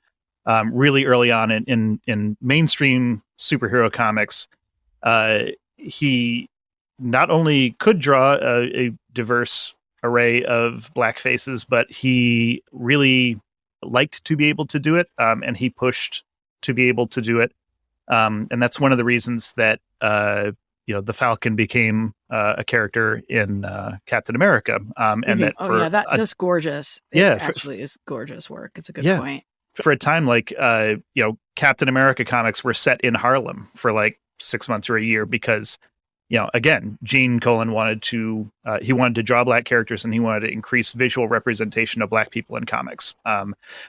really early on in mainstream superhero comics, he not only could draw a diverse array of black faces, but he really liked to be able to do it, and he pushed to be able to do it. And that's one of the reasons that the Falcon became a character in Captain America. And that's gorgeous. It actually is gorgeous work. It's a good point. For a time, like Captain America comics were set in Harlem for like 6 months or a year because, again, Gene Colan wanted to draw black characters and he wanted to increase visual representation of black people in comics.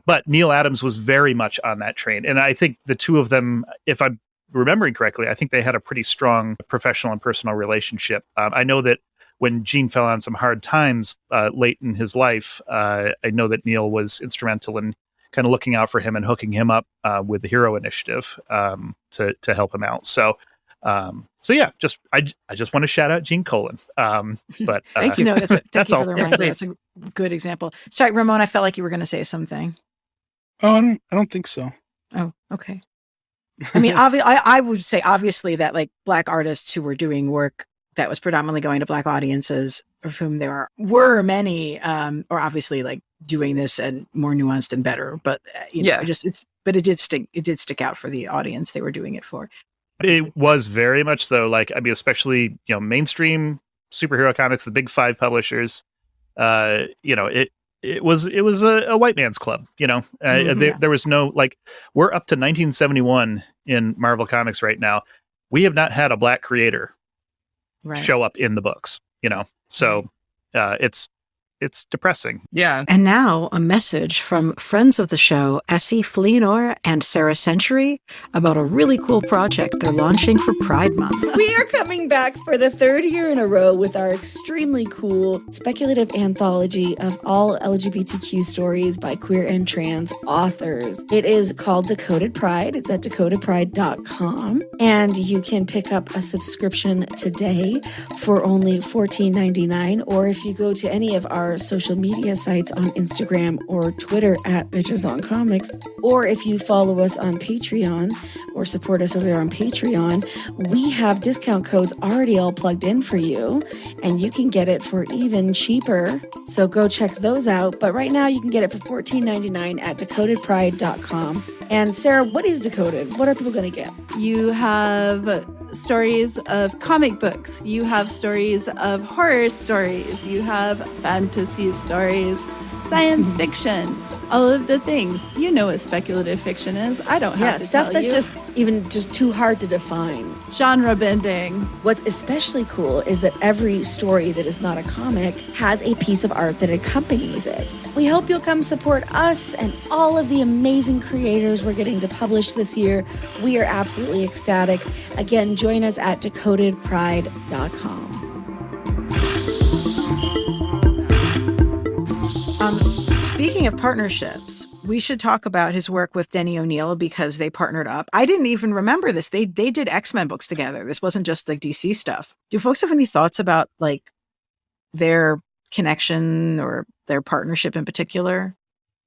But Neal Adams was very much on that train. And I think the two of them, if I'm remembering correctly, I think they had a pretty strong professional and personal relationship. I know that when Gene fell on some hard times late in his life, I know that Neal was instrumental in kind of looking out for him and hooking him up with the Hero Initiative to help him out. So yeah, I just want to shout out Gene Colan. But thank you. No, that's all. For the reminder. That's a good example. Sorry, Ramon, I felt like you were going to say something. Oh, I don't think so. Oh, okay. I mean, I would say obviously that like black artists who were doing work that was predominantly going to black audiences, of whom there were many, or obviously like doing this and more nuanced and better. But it did stick out for the audience they were doing it for. It was very much though, like, I mean, especially, mainstream superhero comics, the big five publishers, it was a white man's club, there was no, like, we're up to 1971 in Marvel Comics right now. We have not had a black creator show up in the books, so it's depressing. Yeah. And now a message from friends of the show, Essie Fleenor and Sarah Century, about a really cool project they're launching for Pride Month. We are coming back for the third year in a row with our extremely cool speculative anthology of all LGBTQ stories by queer and trans authors. It is called Decoded Pride. It's at decodedpride.com. And you can pick up a subscription today for only $14.99. Or if you go to any of our social media sites on Instagram or Twitter at Bitches on Comics, or if you follow us on Patreon or support us over there on Patreon, we have discount codes already all plugged in for you, and you can get it for even cheaper. So go check those out. But right now you can get it for $14.99 at decodedpride.com. And Sarah, what is Decoded? What are people going to get? You have stories of comic books. You have stories of horror stories. You have fantasy stories, science fiction, all of the things. You know what speculative fiction is. I don't have to stuff tell that's you. just too hard to define. Genre bending. What's especially cool is that every story that is not a comic has a piece of art that accompanies it. We hope you'll come support us and all of the amazing creators we're getting to publish this year. We are absolutely ecstatic. Again, join us at decodedpride.com. Speaking of partnerships, we should talk about his work with Denny O'Neil because they partnered up. I didn't even remember this. They did X-Men books together. This wasn't just like DC stuff. Do folks have any thoughts about like their connection or their partnership in particular?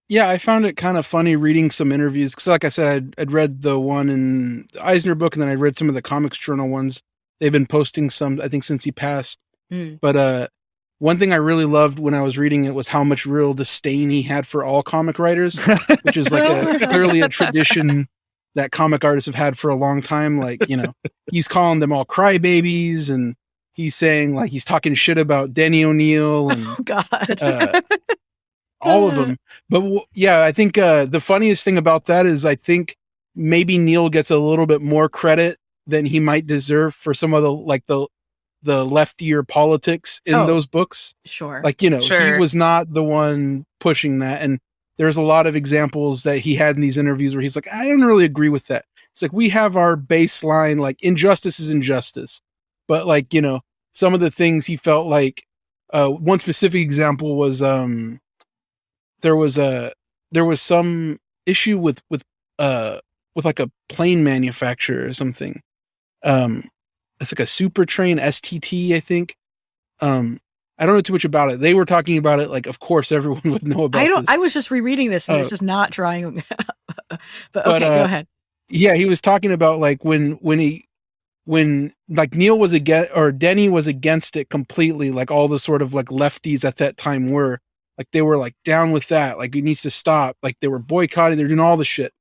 Yeah, I found it kind of funny reading some interviews because, like I said, I'd read the one in the Eisner book, and then I read some of the Comics Journal ones. They've been posting some, I think, since he passed. But one thing I really loved when I was reading it was how much real disdain he had for all comic writers, which is like clearly a tradition that comic artists have had for a long time. Like, he's calling them all crybabies, and he's saying like he's talking shit about Denny O'Neil and Oh, God. all of them. But yeah, I think the funniest thing about that is I think maybe Neal gets a little bit more credit than he might deserve for some of the leftier politics in those books. Sure. Like, Sure. he was not the one pushing that. And there's a lot of examples that he had in these interviews where he's like, I don't really agree with that. It's like, we have our baseline, like injustice is injustice. But like, some of the things he felt like, one specific example was, there was some issue with like a plane manufacturer or something. It's like a super train STT, I think. I don't know too much about it. They were talking about it like, of course, everyone would know about this. I was just rereading this, and this is not trying. But okay, go ahead. Yeah, he was talking about like when like Neal was against, or Denny was against it completely. Like all the sort of like lefties at that time were like, they were like down with that. Like it needs to stop. Like they were boycotting. They're doing all the shit.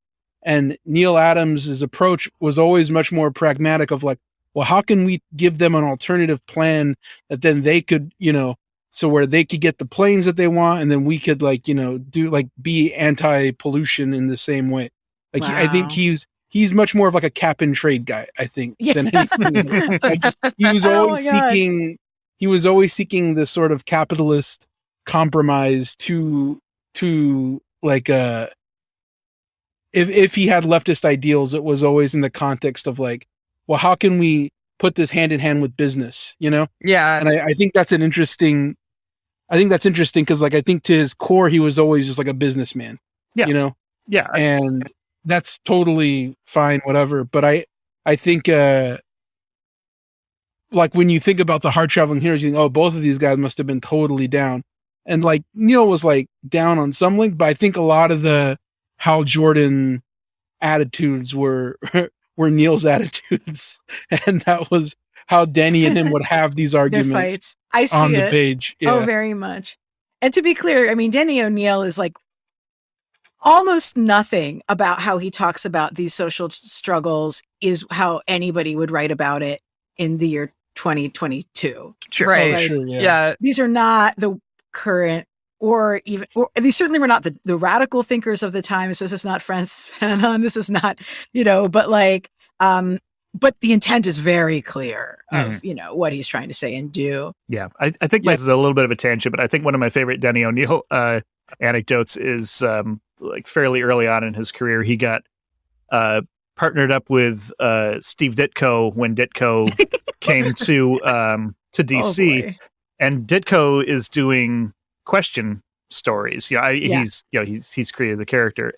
And Neal Adams' approach was always much more pragmatic of like, well, how can we give them an alternative plan that then they could, so where they could get the planes that they want, and then we could like, do like be anti-pollution in the same way. Like Wow. I think he's much more of like a cap and trade guy, I think, than anything. Like, he was always seeking this sort of capitalist compromise to like if he had leftist ideals, it was always in the context of like, well, how can we put this hand in hand with business, Yeah. And I think that's interesting because like, I think to his core, he was always just like a businessman, Yeah. And that's totally fine, whatever. But I think, like when you think about the hard traveling heroes, you think, oh, both of these guys must have been totally down. And like Neal was like down on some link, but I think a lot of the Hal Jordan attitudes were Neal's attitudes, and that was how Denny and him would have these arguments. Fights. I see on the it. page. Yeah. Oh, very much. And to be clear, I mean, Denny O'Neil is like almost nothing about how he talks about these social struggles is how anybody would write about it in the year 2022. Sure. Right. Oh, sure, Yeah. These are not the current, or these certainly were not the radical thinkers of the time. This is not Frantz Fanon. This is not, but like, but the intent is very clear of, what he's trying to say and do. Yeah. I think this is a little bit of a tangent, but I think one of my favorite Denny O'Neil anecdotes is like fairly early on in his career, he got partnered up with Steve Ditko when Ditko came to DC. Oh, and Ditko is doing question stories. He's created the character.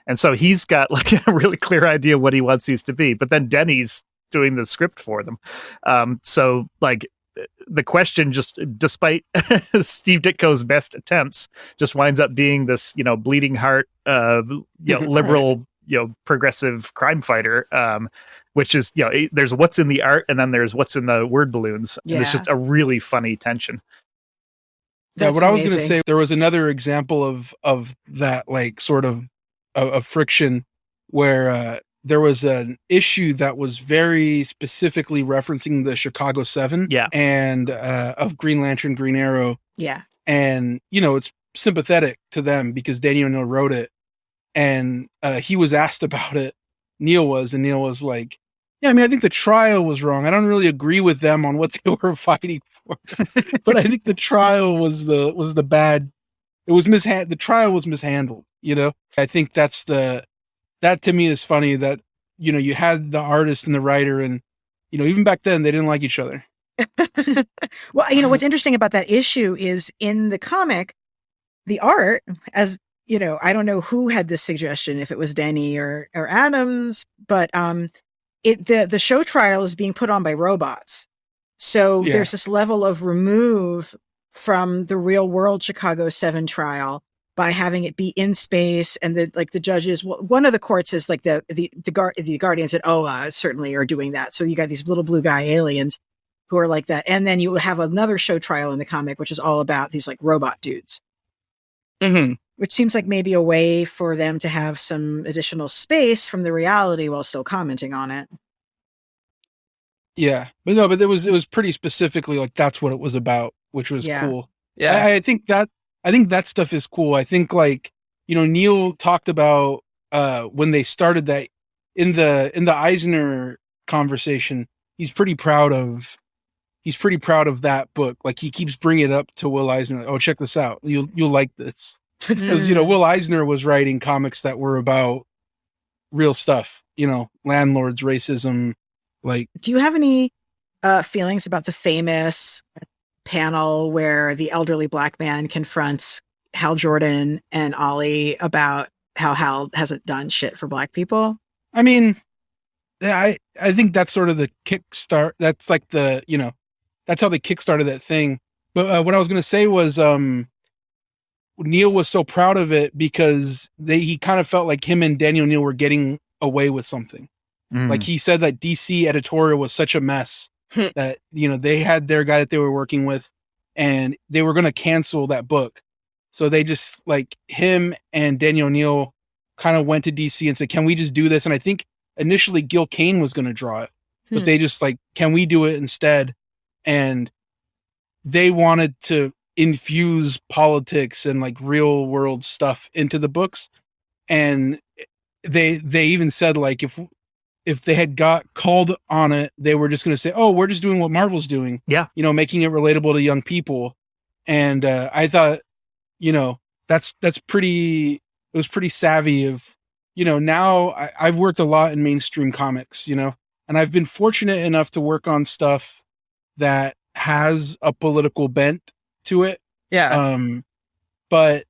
And so he's got like a really clear idea what he wants these to be, but then Denny's doing the script for them. So like the question, just despite Steve Ditko's best attempts, just winds up being this, bleeding heart, liberal, progressive crime fighter, which is, there's what's in the art and then there's what's in the word balloons. Yeah. And it's just a really funny tension. That's what I was amazing. going to say, there was another example of that, like sort of friction where there was an issue that was very specifically referencing the Chicago 7 and of Green Lantern, Green Arrow. Yeah. And, it's sympathetic to them because Danny O'Neil wrote it. And he was asked about it. Neal was like, yeah, I mean, I think the trial was wrong. I don't really agree with them on what they were fighting for. But I think the trial was the bad. It was the trial was mishandled, I think that to me is funny that, you had the artist and the writer and, even back then they didn't like each other. Well, what's interesting about that issue is in the comic, the art, as I don't know who had this suggestion, if it was Denny or Adams, but the show trial is being put on by robots. So there's this level of remove from the real world Chicago 7 trial by having it be in space, and the judges. Well, one of the courts is like the Guardians said, certainly are doing that. So you got these little blue guy aliens who are like that, and then you have another show trial in the comic, which is all about these like robot dudes. Mm-hmm. which seems like maybe a way for them to have some additional space from the reality while still commenting on it. Yeah, but it was pretty specifically like that's what it was about, which was cool. Yeah. I think that stuff is cool. I think like, Neal talked about when they started that in the Eisner conversation, he's pretty proud of that book. Like he keeps bringing it up to Will Eisner. Oh, check this out. You'll like this. Because, Will Eisner was writing comics that were about real stuff, landlords, racism. Like, do you have any feelings about the famous panel where the elderly black man confronts Hal Jordan and Ollie about how Hal hasn't done shit for black people? I mean, I think that's sort of the kickstart. That's like that's how they kickstarted that thing. But what I was going to say was, Neal was so proud of it because he kind of felt like him and Daniel Neal were getting away with something. Like he said that DC editorial was such a mess that, they had their guy that they were working with and they were going to cancel that book. So they just like him and Daniel Neal kind of went to DC and said, can we just do this? And I think initially Gil Kane was going to draw it, but they just like, can we do it instead? And they wanted to infuse politics and like real world stuff into the books. And they even said like, if they had got called on it, they were just going to say, oh, we're just doing what Marvel's doing. Yeah. Making it relatable to young people. And I thought, that's pretty, it was pretty savvy of, now I've worked a lot in mainstream comics, and I've been fortunate enough to work on stuff that has a political bent to it. Yeah. But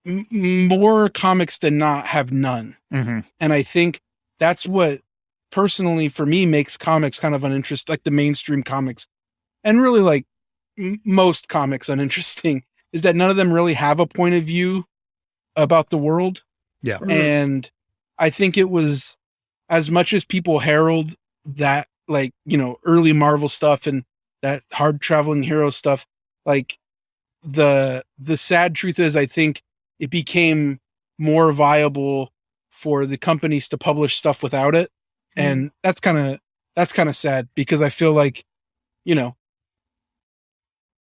more comics than not have none. Mm-hmm. And I think that's what personally for me makes comics kind of uninteresting, like the mainstream comics and really like most comics uninteresting, is that none of them really have a point of view about the world. Yeah. And I think it was, as much as people herald that, like, early Marvel stuff and that hard traveling hero stuff, like the sad truth is I think it became more viable for the companies to publish stuff without it. And that's kind of sad because I feel like,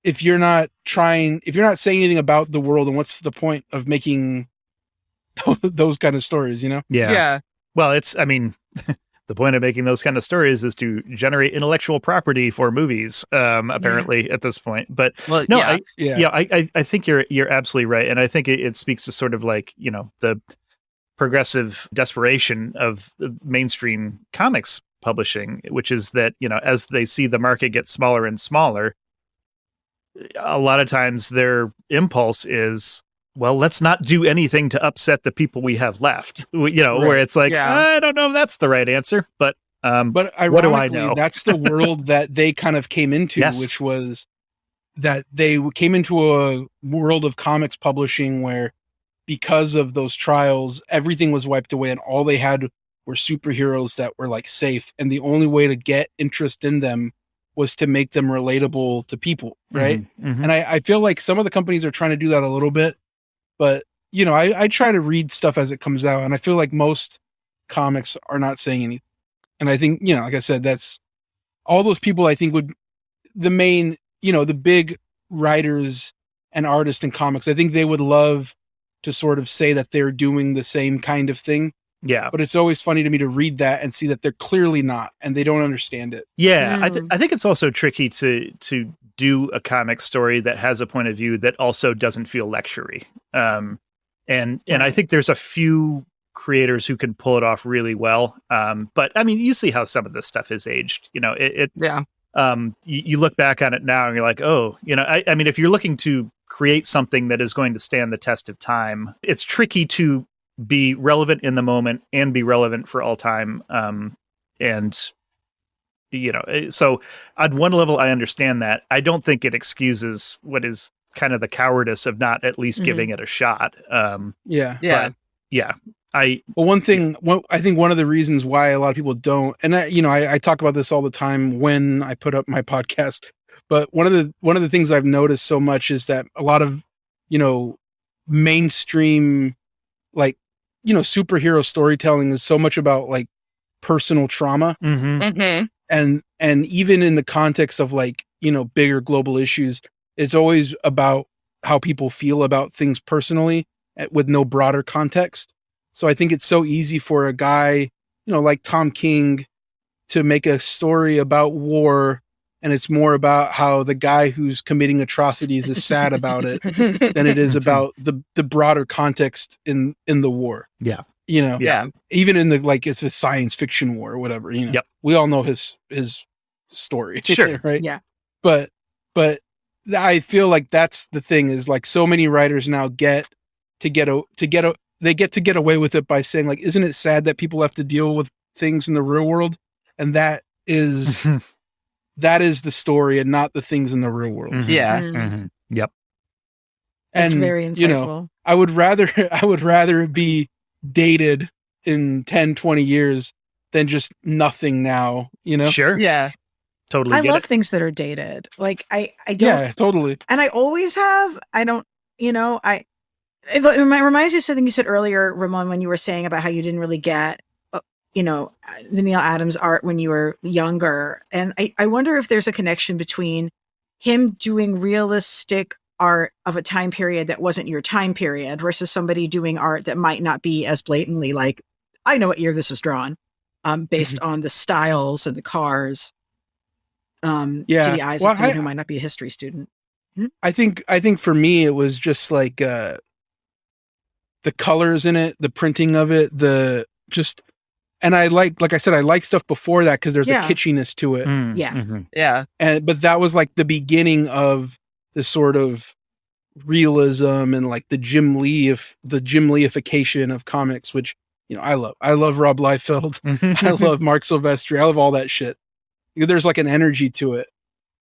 if you're not saying anything about the world, then what's the point of making those kind of stories, Yeah. Yeah. Well, the point of making those kind of stories is to generate intellectual property for movies, apparently at this point. But Well, no, yeah. I think you're absolutely right. And I think it speaks to sort of like, the progressive desperation of mainstream comics publishing, which is that, as they see the market get smaller and smaller, a lot of times their impulse is, well, let's not do anything to upset the people we have left, where it's like, I don't know if that's the right answer, but what do I know? That's the world that they kind of came into, Yes. which was that they came into a world of comics publishing where, because of those trials, everything was wiped away and all they had were superheroes that were like safe. And the only way to get interest in them was to make them relatable to people. Right. Mm-hmm. And I feel like some of the companies are trying to do that a little bit, but I try to read stuff as it comes out. And I feel like most comics are not saying anything. And I think, like I said, that's all those people I think would, the main, the big writers and artists in comics, I think they would love to sort of say that they're doing the same kind of thing. Yeah. But it's always funny to me to read that and see that they're clearly not, and they don't understand it. Yeah. I think it's also tricky to do a comic story that has a point of view that also doesn't feel lectury. And I think there's a few creators who can pull it off really well. But I mean, you see how some of this stuff is aged, you look back on it now and you're like, oh, I mean, if you're looking to create something that is going to stand the test of time, it's tricky to be relevant in the moment and be relevant for all time. So on one level, I understand that. I don't think it excuses what is kind of the cowardice of not at least giving it a shot. I think one of the reasons why a lot of people don't, and I talk about this all the time when I put up my podcast, but one of the things I've noticed so much is that a lot of, mainstream, like, superhero storytelling is so much about like personal trauma. Mm-hmm. And even in the context of like, bigger global issues, it's always about how people feel about things personally with no broader context. So I think it's so easy for a guy, like Tom King to make a story about war, and it's more about how the guy who's committing atrocities is sad about it than it is about the broader context in the war. Yeah. Yeah. Even in the, like, it's a science fiction war or whatever, Yep. we all know his story. Sure. Right. Yeah. But I feel like that's the thing, is like so many writers now get away with it by saying, like, isn't it sad that people have to deal with things in the real world? And that is the story and not the things in the real world. Mm-hmm. Yeah. Mm-hmm. Yep. That's And very insightful. I would rather be dated in 10, 20 years than just nothing now, Sure. Yeah. Totally. I get love it. things that are dated. Like I don't, Yeah, totally. and I always have. I don't, it reminds me of something you said earlier, Ramon, when you were saying about how you didn't really get, the Neal Adams art when you were younger. And I wonder if there's a connection between him doing realistic art of a time period that wasn't your time period versus somebody doing art that might not be as blatantly like, I know what year this was drawn, based on the styles and the cars. To the eyes of someone who might not be a history student. I think for me it was just like the colors in it, the printing of it, and I like I said, I like stuff before that because there's a kitschiness to it. Yeah. Mm-hmm. Yeah. But that was like the beginning of the sort of realism and like the Jim Lee-ification of comics, which, I love. I love Rob Liefeld. I love Mark Silvestri. I love all that shit. There's like an energy to it,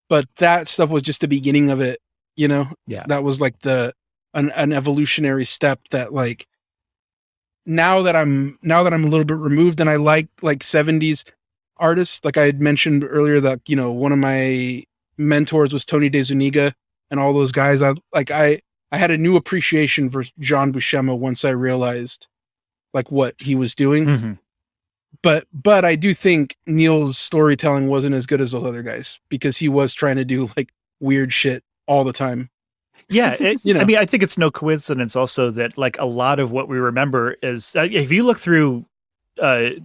but that stuff was just the beginning of it. Yeah. That was like an evolutionary step that, like, now that I'm a little bit removed and I like 70s artists, like I had mentioned earlier that, one of my mentors was Tony DeZuniga and all those guys. I had a new appreciation for John Buscema once I realized like what he was doing. Mm-hmm. But I do think Neal's storytelling wasn't as good as those other guys because he was trying to do like weird shit all the time. Yeah. I mean, I think it's no coincidence also that like a lot of what we remember is if you look through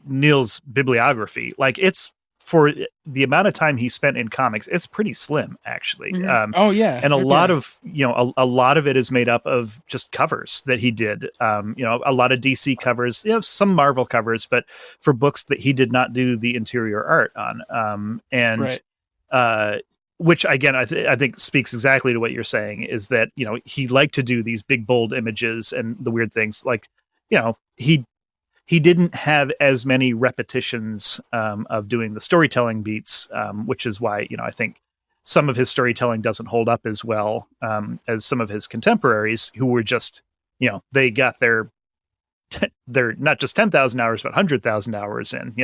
Neal's bibliography, like it's for the amount of time he spent in comics, it's pretty slim actually. Mm-hmm. Oh yeah. And a lot of, a lot of it is made up of just covers that he did. A lot of DC covers, some Marvel covers, but for books that he did not do the interior art on. Which again, I think speaks exactly to what you're saying, is that, he liked to do these big, bold images and the weird things. Like, he didn't have as many repetitions of doing the storytelling beats, which is why, I think some of his storytelling doesn't hold up as well as some of his contemporaries who were just, they got their not just 10,000 hours, but 100,000 hours in,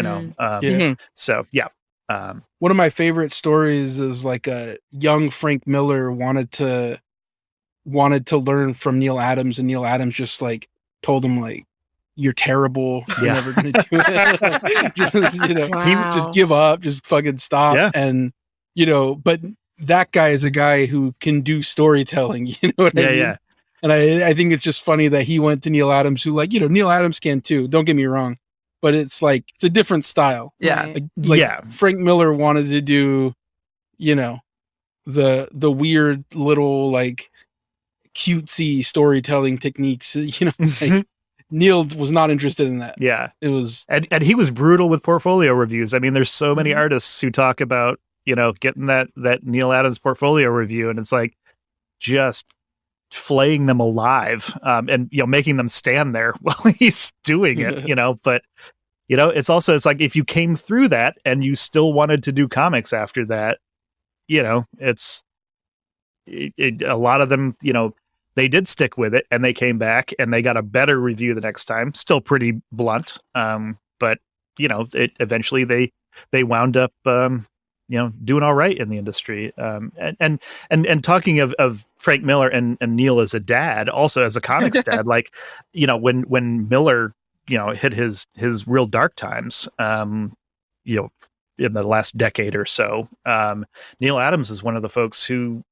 So, yeah. One of my favorite stories is like a young Frank Miller wanted to learn from Neal Adams, and Neal Adams just like told him like, you're terrible. You're never going to do it. Just give up, just fucking stop. Yeah. And, but that guy is a guy who can do storytelling. You know what I mean? Yeah. And I think it's just funny that he went to Neal Adams, who like, Neal Adams can too. Don't get me wrong, but it's like, it's a different style. Yeah. Like Frank Miller wanted to do, the weird little like cutesy storytelling techniques, like, Neal was not interested in that. Yeah. It was, and he was brutal with portfolio reviews. I mean, there's so many artists who talk about, getting that Neal Adams portfolio review, and it's like just flaying them alive, and, making them stand there while he's doing it, but it's like, if you came through that and you still wanted to do comics after that, it's a lot of them, they did stick with it and they came back and they got a better review the next time. Still pretty blunt. But it eventually they wound up doing all right in the industry. And talking of Frank Miller and Neal as a dad, also as a comics dad, like, when Miller, hit his real dark times, in the last decade or so, Neal Adams is one of the folks who,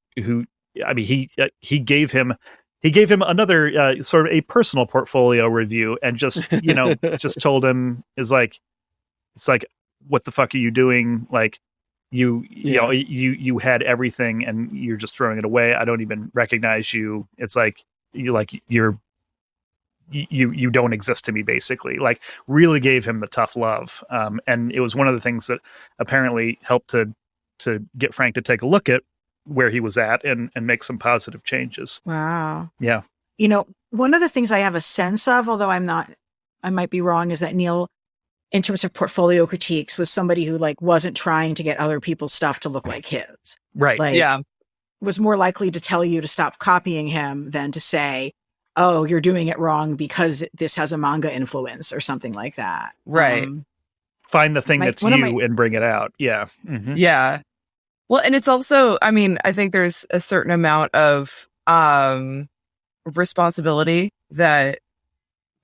I mean, he gave him another sort of a personal portfolio review, and just, just told him, it's like, what the fuck are you doing? Like, you you had everything and you're just throwing it away. I don't even recognize you. It's like, you don't exist to me, basically. Like, really gave him the tough love. And it was one of the things that apparently helped to get Frank to take a look at where he was at and make some positive changes. Wow. Yeah. One of the things I have a sense of, although I might be wrong, is that Neal, in terms of portfolio critiques, was somebody who wasn't trying to get other people's stuff to look like his. Right. Was more likely to tell you to stop copying him than to say, oh, you're doing it wrong because this has a manga influence or something like that. Right. Find the thing that's you and bring it out. Yeah. Mm-hmm. Yeah. Well, and it's also, I mean, I think there's a certain amount of responsibility that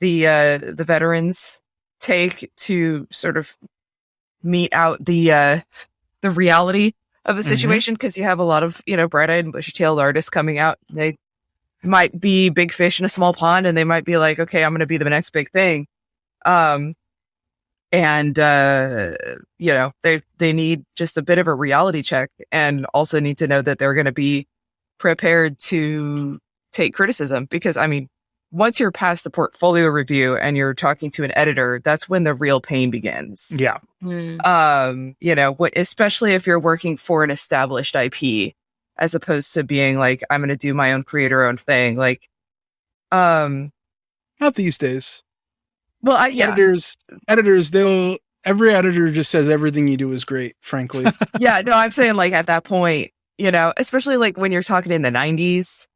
the veterans take to sort of mete out the reality of the situation, because you have a lot of bright-eyed and bushy-tailed artists coming out. They might be big fish in a small pond, and they might be like, okay, I'm going to be the next big thing, and they need just a bit of a reality check, and also need to know that they're going to be prepared to take criticism, because I mean, once you're past the portfolio review and you're talking to an editor, that's when the real pain begins. Yeah. Especially if you're working for an established IP, as opposed to being like, I'm going to do my own creator-owned thing. Like, not these days. Well, editors, every editor just says everything you do is great, frankly. Yeah, no, I'm saying like at that point, especially like when you're talking in the 90s,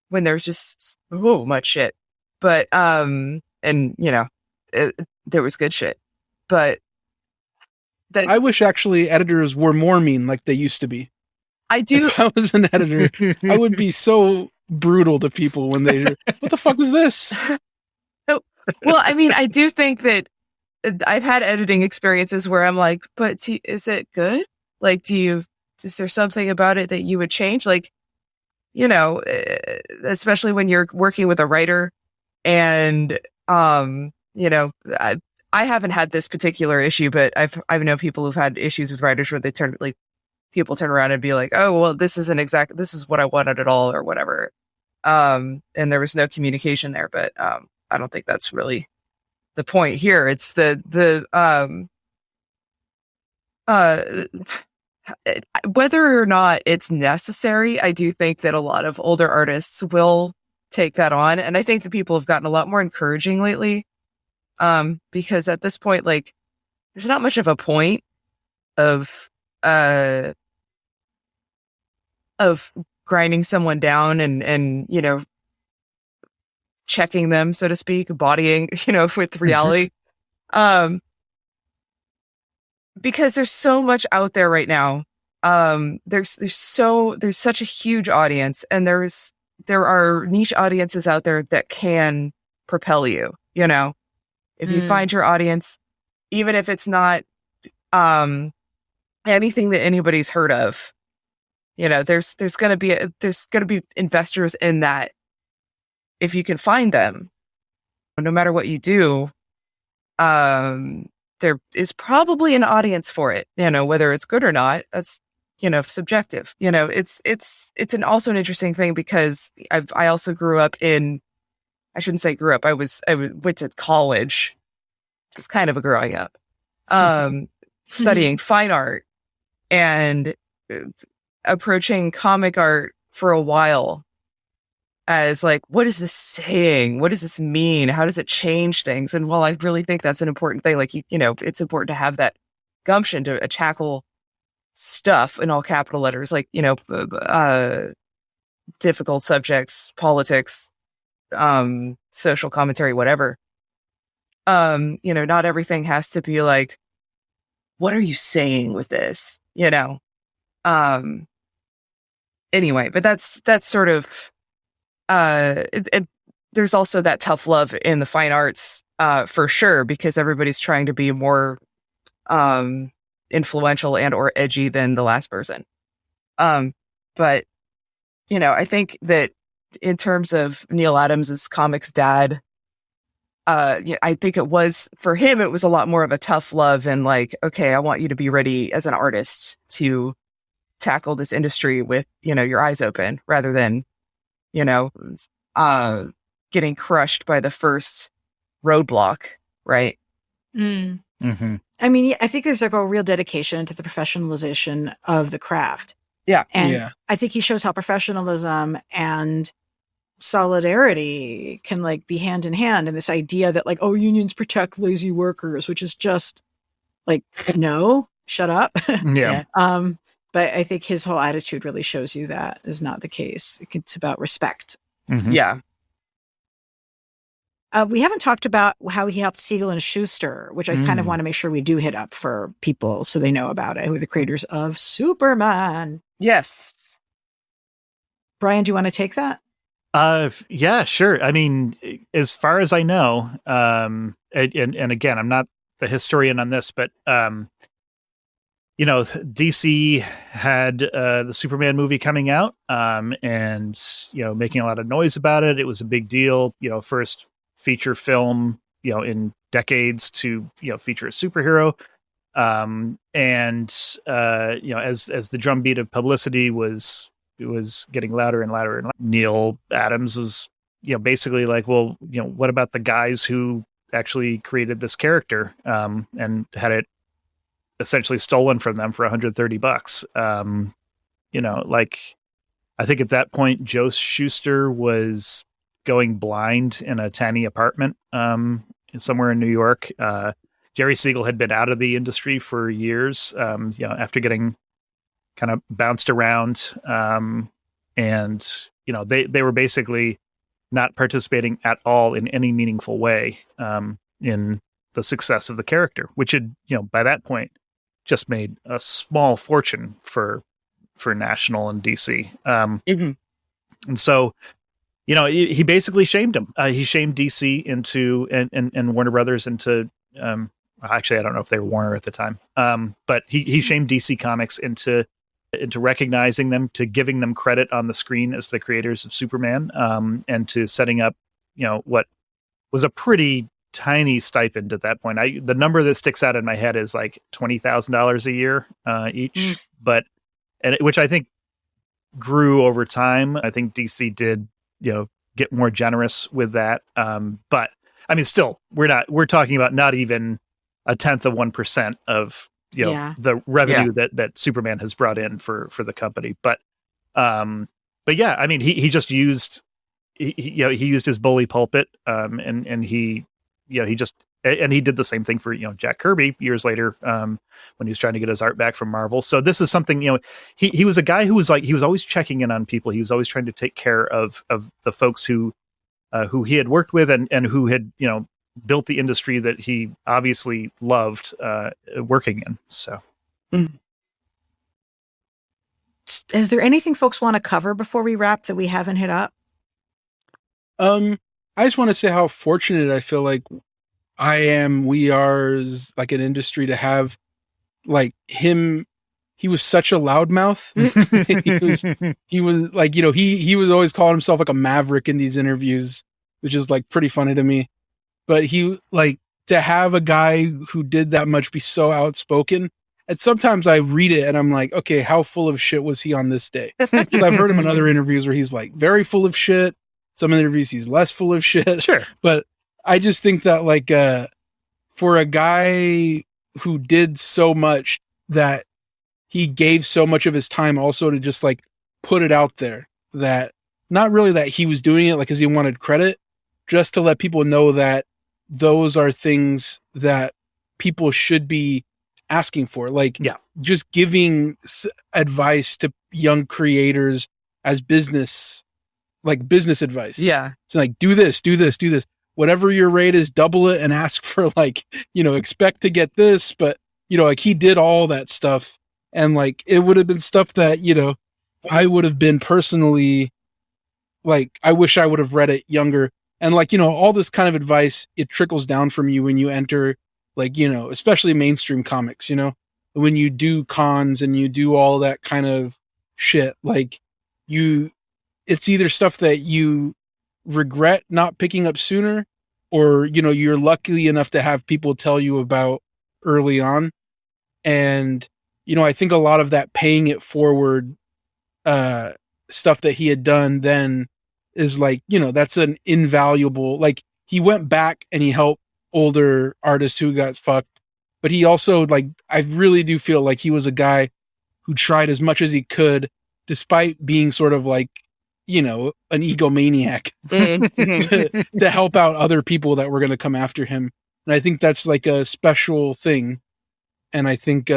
when there's just much shit. But there was good shit. But I wish actually editors were more mean like they used to be. I do. If I was an editor, I would be so brutal to people when they what the fuck is this? Well, I mean, I do think that I've had editing experiences where I'm like, but is it good? Like, is there something about it that you would change? Like, especially when you're working with a writer, and I haven't had this particular issue, but I know people who've had issues with writers where people turn around and be like, oh, well, this is what I wanted at all, or whatever. And there was no communication there, but I don't think that's really the point here. It's whether or not it's necessary. I do think that a lot of older artists will take that on. And I think that people have gotten a lot more encouraging lately. Because at this point, like, there's not much of a point of grinding someone down and checking them, so to speak, bodying, with reality. Because there's so much out there right now. There's such a huge audience, and there are niche audiences out there that can propel you, if you find your audience, even if it's not anything that anybody's heard of, there's going to be investors in that. If you can find them, no matter what you do, there is probably an audience for it, whether it's good or not. That's, subjective. It's also an interesting thing, because I also grew up I shouldn't say grew up. I went to college, which is kind of a growing up, studying fine art, and approaching comic art for a while as like, what is this saying? What does this mean? How does it change things? And while I really think that's an important thing, like, it's important to have that gumption to tackle stuff in all capital letters, like, difficult subjects, politics, social commentary, whatever. Not everything has to be like what are you saying with this? Anyway, but that's sort of, there's also that tough love in the fine arts, for sure, because everybody's trying to be more, influential and or edgy than the last person. But I think that in terms of Neal Adams's comics dad, I think it was, for him, it was a lot more of a tough love and like, okay, I want you to be ready as an artist to tackle this industry with, your eyes open rather than, getting crushed by the first roadblock. Right. Mm. Mm-hmm. I mean, I think there's like a real dedication to the professionalization of the craft. Yeah. And I think he shows how professionalism and solidarity can like be hand in hand, and this idea that like, oh, unions protect lazy workers, which is just like, no, shut up. Yeah. But I think his whole attitude really shows you that is not the case. It's about respect. Mm-hmm. Yeah. We haven't talked about how he helped Siegel and Schuster, which I kind of want to make sure we do hit up for people so they know about it, who are the creators of Superman. Yes. Brian, do you want to take that? Yeah, sure. I mean, as far as I know, and again, I'm not the historian on this, but DC had the Superman movie coming out, and making a lot of noise about it. It was a big deal. First feature film, in decades to feature a superhero. As the drumbeat of publicity was getting louder and louder and louder, Neal Adams was basically like, well, what about the guys who actually created this character and had it essentially stolen from them for $130? I think at that point Joe Shuster was going blind in a tiny apartment somewhere in New York. Jerry Siegel had been out of the industry for years, after getting kind of bounced around. They were basically not participating at all in any meaningful way in the success of the character, which had, by that point just made a small fortune for National and DC. Mm-hmm. And so, he basically shamed him. He shamed DC into, and Warner Brothers into, actually, I don't know if they were Warner at the time. But he shamed DC Comics into recognizing them, to giving them credit on the screen as the creators of Superman, and to setting up, what was a pretty tiny stipend at that point. The number that sticks out in my head is like $20,000 a year each, which I think grew over time. I think DC did, get more generous with that. But I mean, still, we're talking about not even 0.1% of the revenue that Superman has brought in for the company. But yeah, I mean, he just used he used his bully pulpit, and he did the same thing for Jack Kirby years later, when he was trying to get his art back from Marvel. So this is something, he was a guy who was like, he was always checking in on people. He was always trying to take care of the folks who he had worked with and who had built the industry that he obviously loved working in. So, is there anything folks want to cover before we wrap that we haven't hit up? I just want to say how fortunate I feel like we are as like an industry to have like him. He was such a loudmouth. he was like, he was always calling himself like a maverick in these interviews, which is like pretty funny to me. But he like to have a guy who did that much be so outspoken. And sometimes I read it and I'm like, okay, how full of shit was he on this day? Because I've heard him in other interviews where he's like very full of shit. Some interviews he's less full of shit. Sure. But I just think that like for a guy who did so much, that he gave so much of his time also to just like put it out there, that not really that he was doing it like because he wanted credit, just to let people know that those are things that people should be asking for. Like just giving advice to young creators as business advice. Yeah. So like, do this. Whatever your rate is, double it and ask for like, expect to get this. But like he did all that stuff, and like it would have been stuff that, I would have been personally like, I wish I would have read it younger. And like, all this kind of advice, it trickles down from you when you enter, like, especially mainstream comics, when you do cons and you do all that kind of shit, like it's either stuff that you regret not picking up sooner, or, you're lucky enough to have people tell you about early on. And, I think a lot of that paying it forward, stuff that he had done then is like, that's an invaluable, like he went back and he helped older artists who got fucked, but he also, like, I really do feel like he was a guy who tried as much as he could, despite being sort of like, an egomaniac, to help out other people that were going to come after him. And I think that's like a special thing. And I think,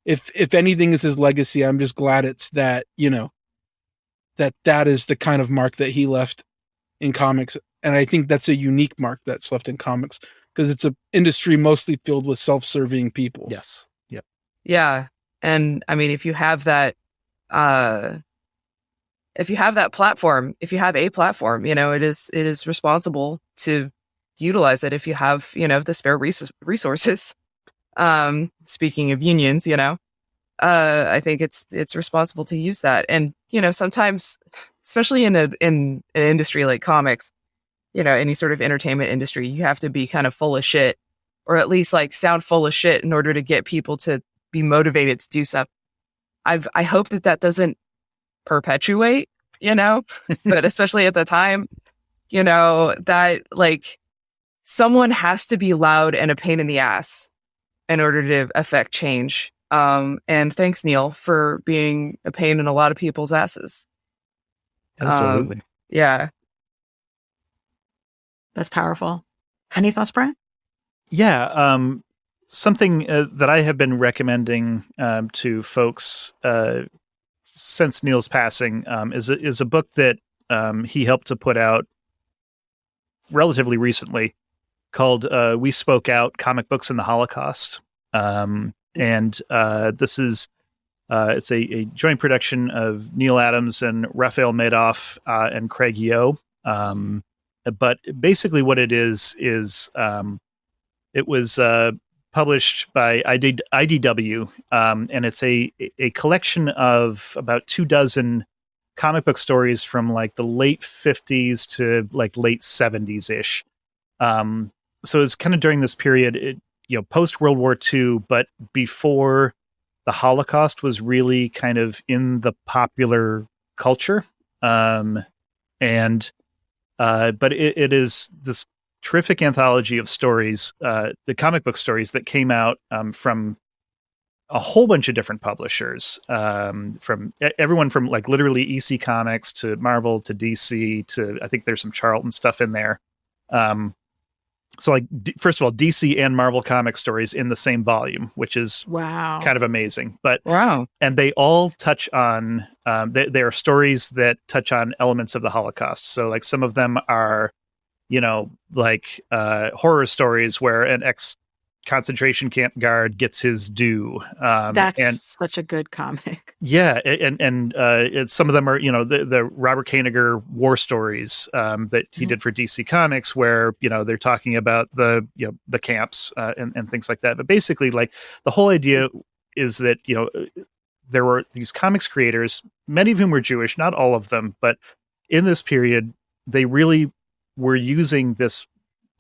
if anything is his legacy, I'm just glad it's that, that is the kind of mark that he left in comics. And I think that's a unique mark that's left in comics, because it's an industry mostly filled with self-serving people. Yes. Yep. Yeah. And I mean, if you have that platform, if you have a platform, it is responsible to utilize it if you have, the spare resources. Speaking of unions, I think it's responsible to use that. And, sometimes, especially in an industry like comics, any sort of entertainment industry, you have to be kind of full of shit, or at least like sound full of shit in order to get people to be motivated to do stuff. I hope that doesn't perpetuate, but especially at the time, that like someone has to be loud and a pain in the ass in order to affect change. And thanks, Neal, for being a pain in a lot of people's asses. Absolutely. Yeah. That's powerful. Any thoughts, Brian? Yeah. Something that I have been recommending to folks since Neal's passing is a book that he helped to put out relatively recently called We Spoke Out: Comic Books in the Holocaust. And this is it's a joint production of Neal Adams and Raphael Madoff and Craig Yo. But basically what it is it was published by IDW, and it's a collection of about 24 comic book stories from like the late 50s to like late 70s ish. So it's kind of during this period, post World War II, but before the Holocaust was really kind of in the popular culture. But it is this terrific anthology of stories, the comic book stories that came out from a whole bunch of different publishers, from everyone from like literally EC Comics to Marvel to DC to, I think there's some Charlton stuff in there. So like, first of all, DC and Marvel comic stories in the same volume, which is kind of amazing. But wow. And they all touch on, they are stories that touch on elements of the Holocaust. So like some of them are, like horror stories where an concentration camp guard gets his due. That's such a good comic. Yeah, and some of them are, the Robert Koeniger war stories that he did for DC Comics, where they're talking about the camps and things like that. But basically, like the whole idea is that there were these comics creators, many of whom were Jewish, not all of them, but in this period they really were using this,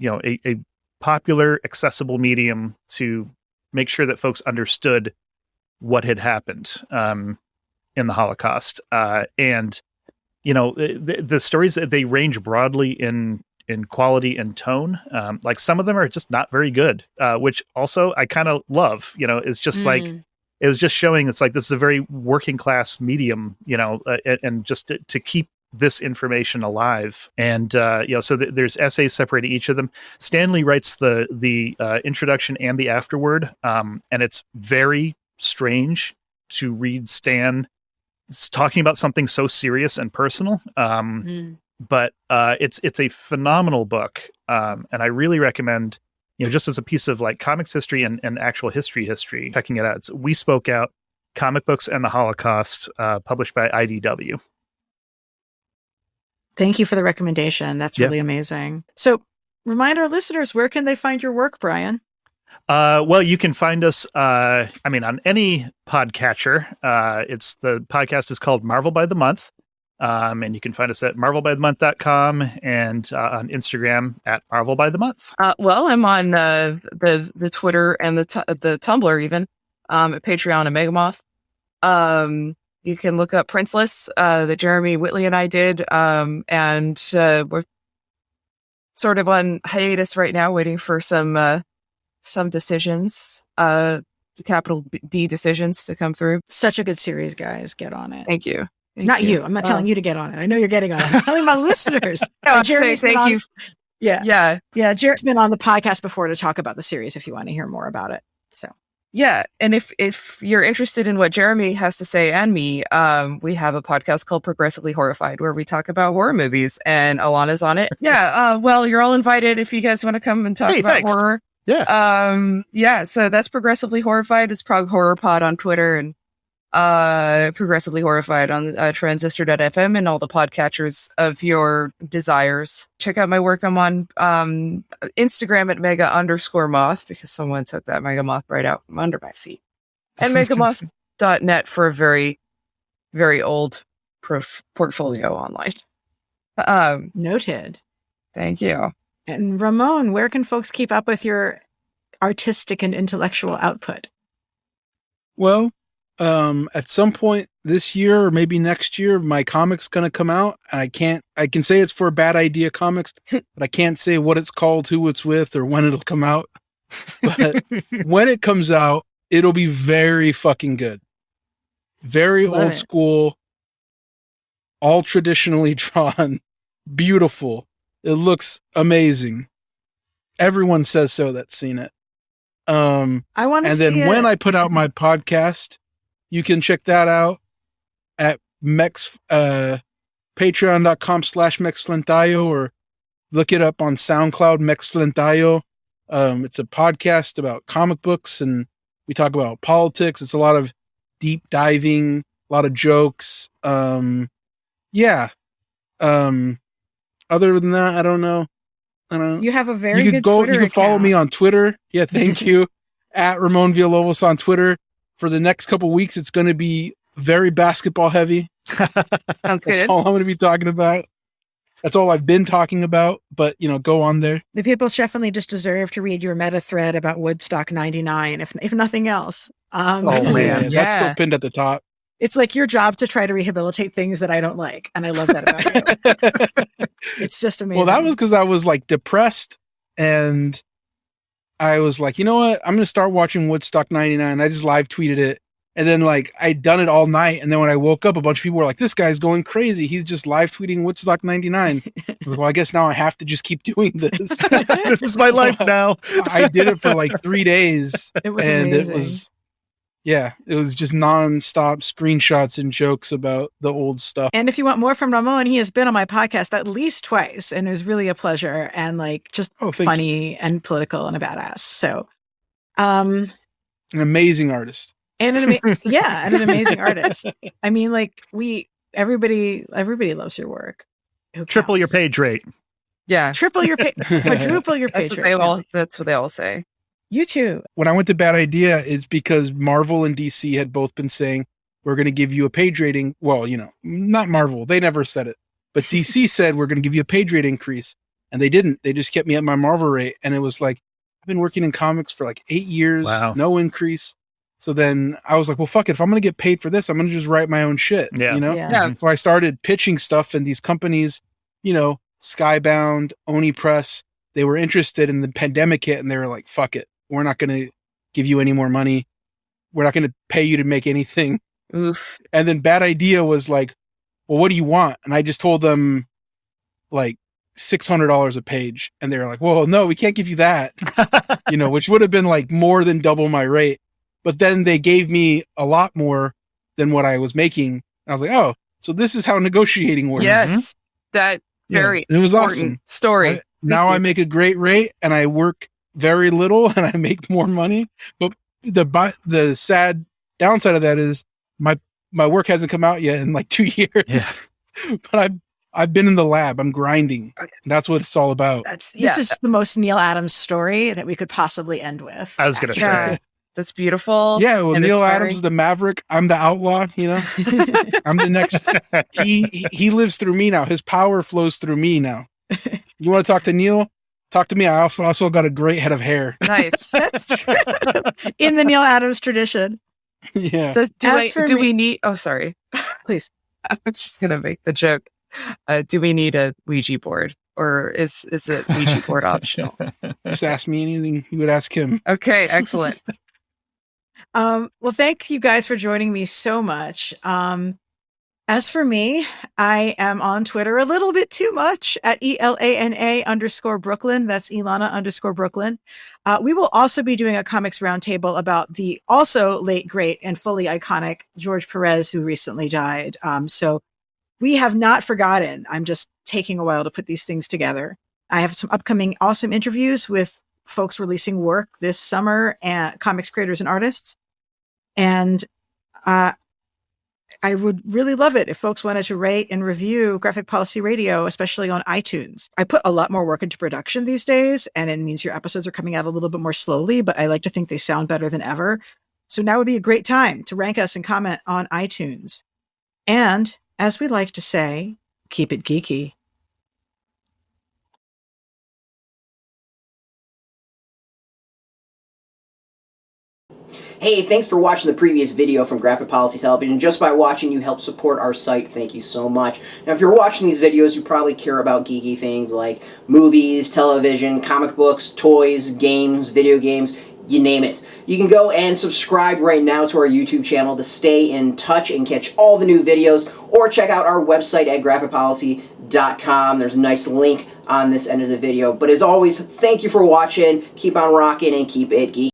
a popular, accessible medium to make sure that folks understood what had happened in the Holocaust. And the stories, they range broadly in quality and tone. Like some of them are just not very good, which also I kind of love. It's just like, it was just showing it's like this is a very working class medium, and just to keep this information alive. And so there's essays separating each of them. Stanley writes the introduction and the afterword, and it's very strange to read Stan talking about something so serious and personal. But it's a phenomenal book, and I really recommend just as a piece of like comics history and actual history, checking it out. It's We Spoke Out, Comic Books and the Holocaust, published by IDW. Thank you for the recommendation. That's really amazing. So remind our listeners, where can they find your work, Brian? Well, you can find us, on any podcatcher. The podcast is called Marvel by the Month. And you can find us at marvelbythemonth.com and on Instagram at marvelbythemonth. Well, I'm on the Twitter and the Tumblr even, at Patreon and Megamoth. You can look up Princeless, that Jeremy Whitley and I did, and we're sort of on hiatus right now, waiting for some decisions, the capital D decisions to come through. Such a good series, guys. Get on it. Thank you. Not you. I'm not telling you to get on it. I know you're getting on it. I'm telling my listeners. No, I'm saying thank you. Yeah. Jared's been on the podcast before to talk about the series if you want to hear more about it. So. Yeah. And if you're interested in what Jeremy has to say and me, we have a podcast called Progressively Horrified where we talk about horror movies, and Alana's on it. Yeah. Well, you're all invited if you guys want to come and talk about horror. Yeah. So that's Progressively Horrified. It's Prog Horror Pod on Twitter, and Progressively Horrified on transistor.fm and all the podcatchers of your desires. Check out my work. I'm on Instagram at mega_moth, because someone took that Megamoth right out from under my feet. And megamoth.net for a very, very old portfolio online. Noted. Thank you. And Ramon, where can folks keep up with your artistic and intellectual output? Well, at some point this year or maybe next year, my comic's going to come out, and I can say it's for Bad Idea Comics, but I can't say what it's called, who it's with, or when it'll come out. But when it comes out, it'll be very fucking good. Very old school, all traditionally drawn, beautiful. It looks amazing. Everyone says so that's seen it. I want to see it. And then when I put out my podcast, you can check that out at patreon.com/Mex Flentallo, or look it up on SoundCloud, Mex Flentallo. It's a podcast about comic books, and we talk about politics. It's a lot of deep diving, a lot of jokes. Other than that, I don't know. You have a very good Twitter You can follow account. me on Twitter. Yeah, thank you. At Ramon Villalobos on Twitter. For the next couple weeks, it's going to be very basketball heavy. Sounds That's good. all I'm going to be talking about. That's all I've been talking about, but go on there. The people definitely just deserve to read your meta thread about Woodstock 99, if nothing else. Man. That's still pinned at the top. It's like your job to try to rehabilitate things that I don't like. And I love that about you. It's just amazing. Well, that was because I was like depressed, and I was like, you know what? I'm going to start watching Woodstock 99. I just live tweeted it. And then like I'd done it all night. And then when I woke up, a bunch of people were like, this guy's going crazy. He's just live tweeting Woodstock 99. I was like, well, I guess now I have to just keep doing this. This is my life now. I did it for like 3 days. It was and amazing. it was just nonstop screenshots and jokes about the old stuff. And if you want more from Ramon, he has been on my podcast at least twice, and it was really a pleasure, and like just funny and political and a badass. So, an amazing artist. And an amazing artist. I mean, like everybody loves your work. Triple your page rate. Yeah. Quadruple your page rate. That's what they all say. You too. When I went to Bad Idea, it's because Marvel and DC had both been saying, we're going to give you a page rating. Well, not Marvel. They never said it. But DC said, we're going to give you a page rate increase. And they didn't. They just kept me at my Marvel rate. And it was like, I've been working in comics for like 8 years. Wow. No increase. So then I was like, well, fuck it. If I'm going to get paid for this, I'm going to just write my own shit. Yeah. Yeah. So I started pitching stuff, and these companies, Skybound, Oni Press, they were interested, in the pandemic hit, and they were like, fuck it. We're not going to give you any more money. We're not going to pay you to make anything. Oof. And then Bad Idea was like, well, what do you want? And I just told them like $600 a page. And they were like, well, no, we can't give you that, which would have been like more than double my rate. But then they gave me a lot more than what I was making. And I was like, oh, so this is how negotiating works. Yes. That very it was important awesome. story. Now I make a great rate, and I work very little and I make more money. But the sad downside of that is my work hasn't come out yet in like 2 years. Yeah. But I've been in the lab. I'm grinding. Okay. That's what it's all about. This is the most Neal Adams story that we could possibly end with. I was going to say. That's beautiful. Yeah, well, and Neal inspiring. Adams is the maverick. I'm the outlaw, you know? I'm the next. He lives through me now. His power flows through me now. You want to talk to Neal? Talk to me. I also got a great head of hair. Nice. That's true. In the Neal Adams tradition. Yeah. Do we need? Oh, sorry. Please. I was just gonna make the joke. Do we need a Ouija board, or is it Ouija board optional? Just ask me anything you would ask him. Okay, excellent. Well, thank you guys for joining me so much. As for me, I am on Twitter a little bit too much at ELANA_Brooklyn. That's Ilana_Brooklyn. We will also be doing a comics roundtable about the also late, great, and fully iconic George Perez, who recently died. So we have not forgotten. I'm just taking a while to put these things together. I have some upcoming awesome interviews with folks releasing work this summer, and comics creators and artists. And I would really love it if folks wanted to rate and review Graphic Policy Radio, especially on iTunes. I put a lot more work into production these days, and it means your episodes are coming out a little bit more slowly, but I like to think they sound better than ever. So now would be a great time to rank us and comment on iTunes. And, as we like to say, keep it geeky. Hey, thanks for watching the previous video from Graphic Policy Television. Just by watching, you help support our site. Thank you so much. Now, if you're watching these videos, you probably care about geeky things like movies, television, comic books, toys, games, video games, you name it. You can go and subscribe right now to our YouTube channel to stay in touch and catch all the new videos, or check out our website at graphicpolicy.com. There's a nice link on this end of the video. But as always, thank you for watching. Keep on rocking and keep it geeky.